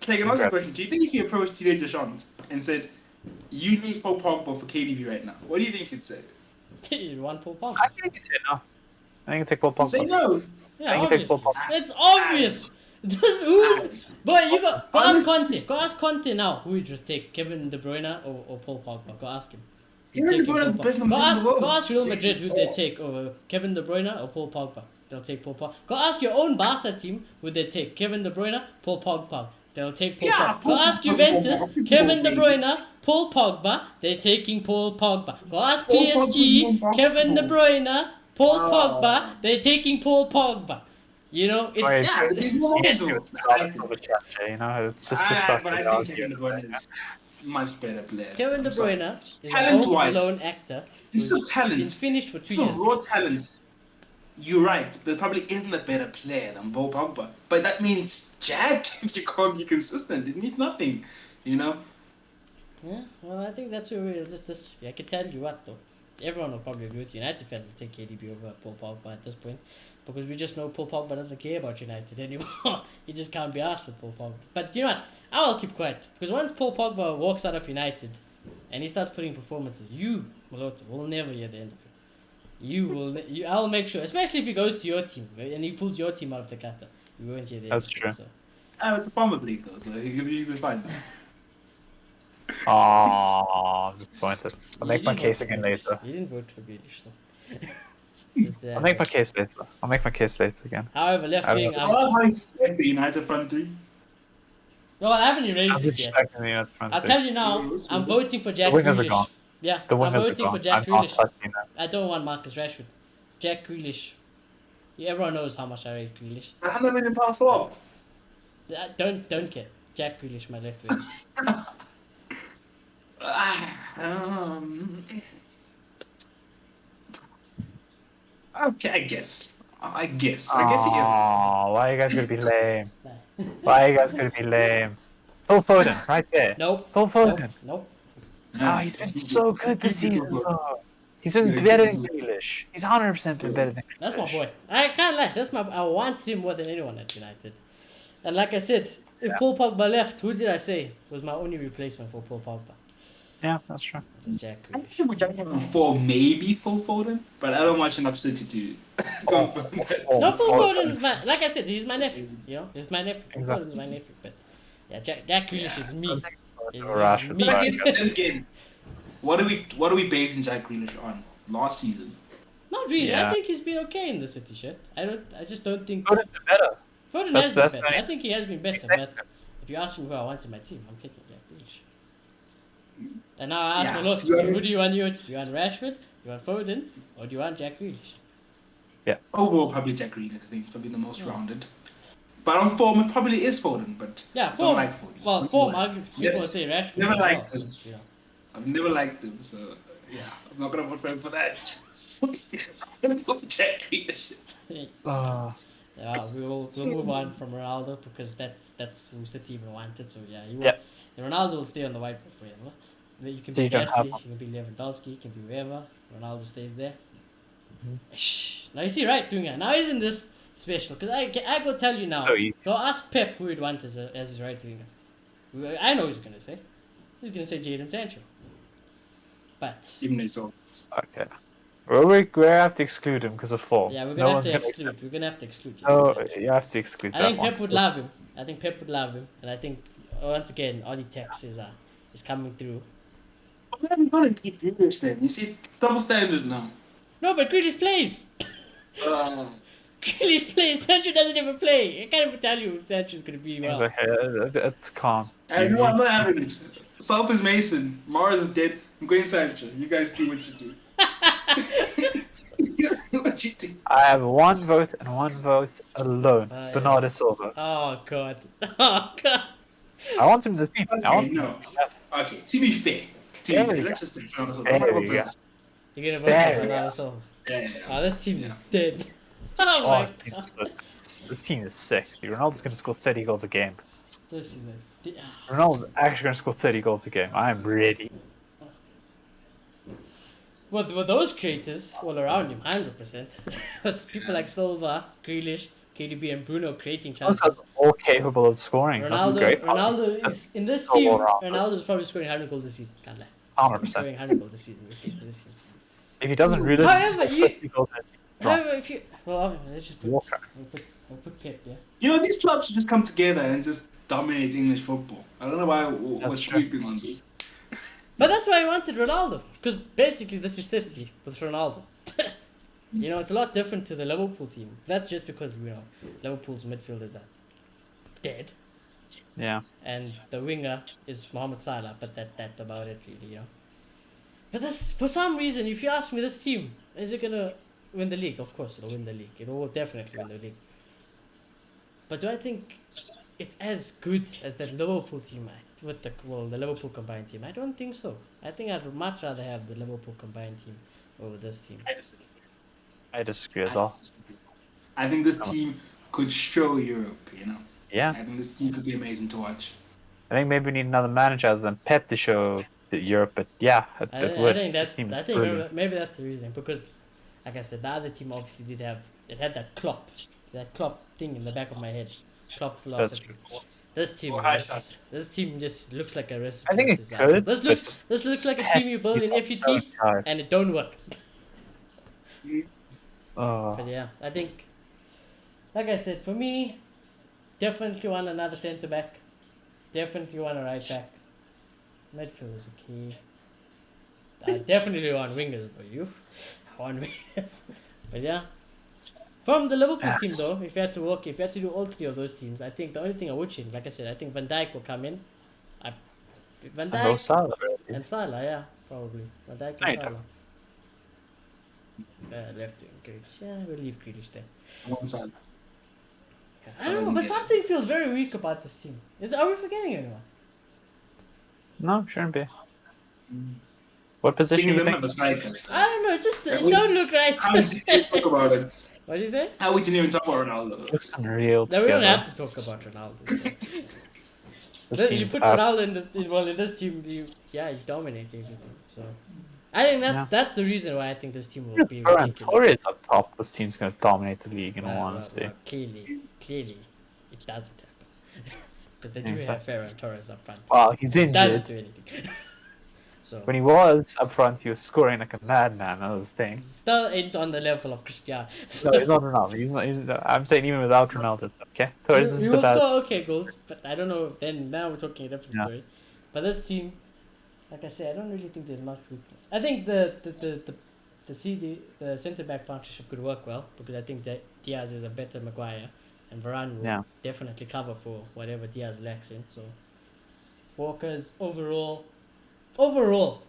Clay, can I ask you a question? Do you think if you approached Didier Deschamps and said, you need Paul Pogba for KDB right now, what do you think he'd say? you want Paul Pogba? I think it's no. I think it's take Paul Pogba. Say no. Yeah, I think it's obviously. Paul Pogba. It's obvious. This who's boy, you go ask Honest- Conte. Go ask Conte now. Who would you take, Kevin De Bruyne or Paul Pogba? Go ask him. He's Kevin De taking Bruyne is Paul the best Pogba. number Go 10 in ask, the world. go ask Real Madrid who they take over Kevin De Bruyne or Paul Pogba. They'll take Paul Pogba. Go ask your own Barca team who they take Kevin De Bruyne, Paul Pogba. They'll take Paul Yeah, Pogba. Go Paul ask Pogba's Juventus, more Kevin De marketable, Bruyne, Paul Pogba. They're taking Paul Pogba. Go ask Paul Pogba's PSG, more Kevin De marketable. Bruyne, Paul Ah. Pogba. They're taking Paul Pogba. You know, it's Wait, Yeah, he's more it's marketable. you know, it's just stuff But I that think I'll Kevin De Bruyne is much better player. Kevin De I'm sorry. Bruyne is a Talent-wise, home alone actor he's still who's talent. been finished for 2 Still years. raw talent. You're right. There probably isn't a better player than Paul Pogba. But that means Jack, if you can't be consistent, it means nothing. You know? Yeah, well, I think that's where we'll just. I can tell you what though. Everyone will probably agree with you. United fans will take KDB over Paul Pogba at this point, because we just know Paul Pogba doesn't care about United anymore. He just can't be asked with Paul Pogba. But you know what? I will keep quiet, because once Paul Pogba walks out of United and he starts putting performances, you, Maloto, will never hear the end of it. You will. I'll make sure, especially if he goes to your team and he pulls your team out of the gutter. You won't hear the That's end true. of it. So. It's a Palmer League though, so he'll be fine. Oh, I'm disappointed. I'll You make my didn't case vote for again Grealish. later. You didn't vote for Grealish, so. But, I'll make my case later. I'll make my case later again. However, left I wing. don't I love how you expect the United front three. No, I haven't erased I'm it just yet. checking the United front I'll three. tell you now. I'm voting for Jack wingers are Grealish. gone. Yeah, The I'm wingers are voting for gone. Jack I'm not Grealish. touching them. I don't want Marcus Rashford. Jack Grealish. Everyone knows how much I rate Grealish. £100 million flop. Don't care. Jack Grealish, my left wing. Okay, I guess he is. Oh, why are you guys gonna be lame? Why are you guys gonna be lame? Phil Foden, right there. Nope. Phil Nope. Foden. Nope. Oh, he's been so good this season, though. He's been better than Grealish. He's 100% been better than Grealish. That's my boy. I can't lie. I want him more than anyone at United. And like I said, if Paul Pogba left, who did I say was my only replacement for Paul Pogba? Yeah, that's true. It was Jack I Grealish. think we judge him for maybe Phil Foden, but I don't watch enough City to confirm that. Oh, No, Phil oh, Foden is my. Like I said, he's my nephew. You know, he's my nephew. Phil Exactly. Foden is my nephew. But yeah, Jack Grealish is me. Is Rashford, me. But right. then again, what are we basing Jack Grealish on? Last season. Not really. Yeah. I think he's been okay in the City shirt. I just don't think Foden's been better. Foden That's- has been that's better. fine. I think he has been better. But if you ask me who I want in my team, I'm taking Jack Grealish. And now I ask Yeah, my lot, to be who honest- do you want? Do you want Rashford? Do you want Foden? Or do you want Jack Grealish? Overall, probably Jack Grealish. I think he's probably the most rounded. But on form, it probably is Foden. But Yeah, I don't form. like Foden. Well, form. People would say Rashford. Never as liked well, him. you know. I've never liked him, so yeah, I'm not gonna vote for him for that. I'm gonna go for Jack Grealish. Yeah, we'll move on from Ronaldo because that's who City even wanted. So yeah, you will. Yeah. Ronaldo will stay on the whiteboard for you. No? You can So be you don't have Messi, one. you can be Lewandowski, you can be whoever. Ronaldo stays there. Mhm. Shh. Now you see, right, Tunga. Now isn't this special? Because I go tell you now. So easy. Go ask Pep who he'd want as his right winger. I know what he's gonna say. He's gonna say Jadon Sancho. But Even though he's so Okay. Well, we have to exclude him because of form. yeah, we're No gonna have one's to gonna exclude. We're gonna have to exclude Jadon No, Sancho. you have to exclude I that think one. Pep would love him. I think Pep would love him, and I think once again, Ollie Tex is coming through. why haven't you got to keep Grealish then? You see, double standard now. No, but Grealish plays. Uh, Grealish plays. Sancho doesn't even play. I can't even tell you if Sancho's gonna be well. It's calm. and no, I'm not having it. South is Mason. Mars is dead. I'm going Sancho. You guys do what you do. What you do. I have one vote and one vote alone. Yeah. Bernardo Silva. Oh god. Oh god. I want him in this team. I Okay, want him. no. Okay, to be fair. There we Let's just make sure. There we go. You're gonna vote There for we Bernardo go. Silva. Yeah. Oh, this team is Yeah. dead. Oh Oh, my this team god. is good. This team is sick. Dude, Ronaldo's going to score 30 goals a game. This is a. Ronaldo's actually going to score 30 goals a game. I am ready. Well, with those creators all around him, 100%. With people like Silva, Grealish, KDB, and Bruno creating Those guys chances. are all capable of scoring. That's great. Ronaldo is in this So team. all around. Ronaldo is probably scoring 100 goals a season. Can't lie. 100%. Scoring 100 goals a season for this team. If he doesn't really However, score you- 50 goals, he's wrong. However, if you let's just put Walker. we'll put Pep, yeah. You know, these clubs should just come together and just dominate English football. I don't know why we're That's true. sweeping on this. But that's why I wanted Ronaldo, because basically this is City with Ronaldo. You know, it's a lot different to the Liverpool team. That's just because Liverpool's midfielders are dead, Yeah. and the winger is Mohamed Salah. But that's about it, really. You know. But this, for some reason, if you ask me, this team is it gonna win the league? Of course, it'll win the league. It will definitely win the league. But do I think it's as good as that Liverpool team with the Liverpool combined team? I don't think so. I think I'd much rather have the Liverpool combined team over this team. I disagree as well. I think this team could show Europe, you know. Yeah. I think this team could be amazing to watch. I think maybe we need another manager other than Pep to show Europe, but yeah, it I would. think This team is I think brilliant. maybe that's the reason, because, like I said, the other team obviously had that Klopp thing in the back of my head, Klopp That's philosophy. This team just looks like a recipe. I think of it disaster. could, This but looks just- this looks like a team you build in He's FUT so tired. and it don't work. Oh. But yeah, I think, like I said, for me, definitely want another centre back. Definitely want a right back. Midfield is okay. I definitely want wingers though. I want wingers. But yeah. From the Liverpool team though, if you had to do all three of those teams, I think the only thing I would change, like I said, I think Van Dijk will come in. Van And Mo Dijk Salah, really. and Salah, yeah, probably. Van Dijk I and know. Salah. Left wing Grealish. Yeah, we'll leave Grealish there. One side. I don't know, but something feels very weak about this team. Are we forgetting anyone? No, shouldn't be. What position Thinking do of you them think? as strikers. I don't know, it we- don't look right. How did you talk about it? What do you say? How we didn't even talk about Ronaldo? Looks unreal No, we don't together. have to talk about Ronaldo. So. This You team's put out. Ronaldo in this team, you dominate everything. So I think that's the reason why I think this team will be Ferran ridiculous. Torres up top. This team's going to dominate the league, in all Well, honesty. clearly, it doesn't happen because they do Exactly. have Ferran Torres up front. Well, he's Doesn't injured. do anything. So When he was up front, he was scoring like a madman. That was the thing. still ain't on the level of Cristiano. So No, he's not Ronaldo. I'm saying even without Ronaldo. Okay, Torres he is will the best. score okay goals, but I don't know. Then now we're talking a different Yeah. story. But this team, like I said, I don't really think there's much weakness. I think the centre back partnership could work well, because I think that Diaz is a better Maguire, and Varane will Yeah. definitely cover for whatever Diaz lacks in. So Walker's overall,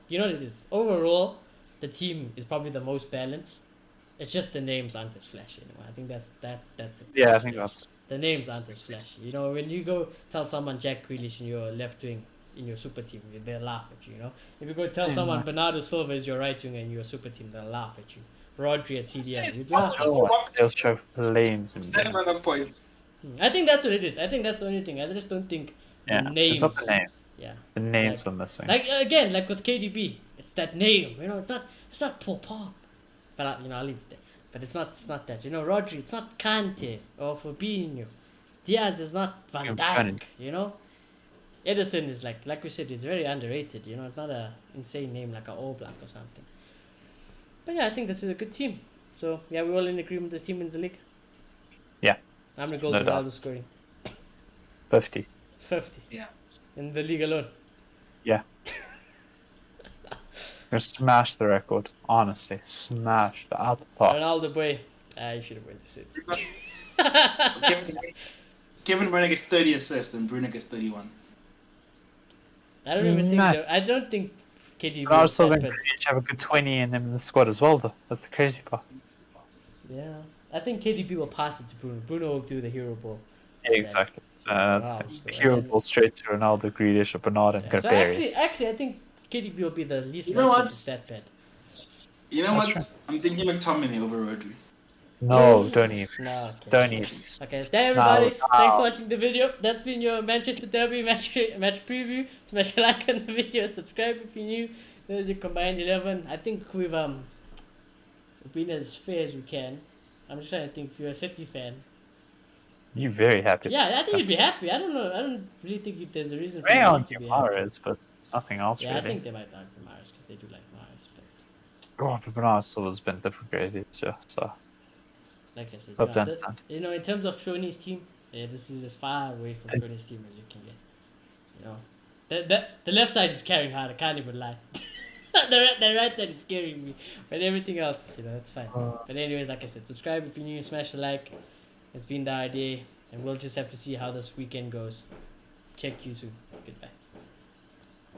you know what it is. Overall, the team is probably the most balanced. It's just the names aren't as flashy anymore. I think that's the Yeah, I think that's. the names aren't as flashy. You know, when you go tell someone Jack Grealish in your left wing in your super team, they'll laugh at you. You know, if you go tell someone Bernardo Silva is your right wing in your super team, they'll laugh at you. Rodri at CDM, you'd laugh. They'll show flames in That's them. another point. I think that's what it is. I think that's the only thing. I just don't think the Yeah, names. it's not the name. Yeah. The names Like- are missing. Like again, like with KDB, it's that name. You know, it's not Paul Pop. But I'll leave it there. But it's not that. You know, Rodri, it's not Kante or Fabinho. Diaz is not Van Yeah, Dijk. Brennan. You know, Edison is like we said, it's very underrated. You know, it's not a insane name like an All Black or something. But yeah, I think this is a good team. So yeah, we're all in agreement. This team in the league. Yeah. How many goals No is doubt. Ronaldo scoring? 50. 50 Yeah. in the league alone. You're gonna smash the record. Honestly, smash the out the park. Ronaldo boy, you should have went to City. Kevin Brenner gets 30 assists and Bruno gets 31. I don't even think. Mad. I don't think KDB. But I was was still that going to bad. have a good 20 in them in the squad as well, though. That's the crazy part. Yeah, I think KDB will pass it to Bruno. Bruno will do the hero ball. Yeah, exactly. That's Wow, the so- hero and then- ball straight to Ronaldo, Grealish, or Bernard, and Yeah, so Garberry. actually, I think KDB will be the least You know likely what? to stat bad. You know That's what? I'm thinking McTominay over Rodri. No, don't even. No, okay. Don't even. Okay, thank everybody. No. Thanks for watching the video. That's been your Manchester Derby match preview. Smash a like on the video. Subscribe if you're new. There's your combined 11. I think we've been as fair as we can. I'm just trying to think. If you're a City fan, You're very happy. yeah, I think you'd be happy. I don't know. I don't really think there's a reason for May you on not to be happy. Mahrez, but nothing else Yeah, I really. think they might argue Maris because they do like Maris. But Oh, but Bernard still has been different grade this year, so like I said, hope yeah, to understand. you know, in terms of Shoney's team, yeah, this is as far away from Shoney's team as you can get. You know, the left side is carrying hard. I can't even lie. the right side is scaring me, but everything else, you know, it's fine. But anyways, like I said, subscribe if you're new, smash a like. It's been the idea, and we'll just have to see how this weekend goes. Check you soon. Goodbye.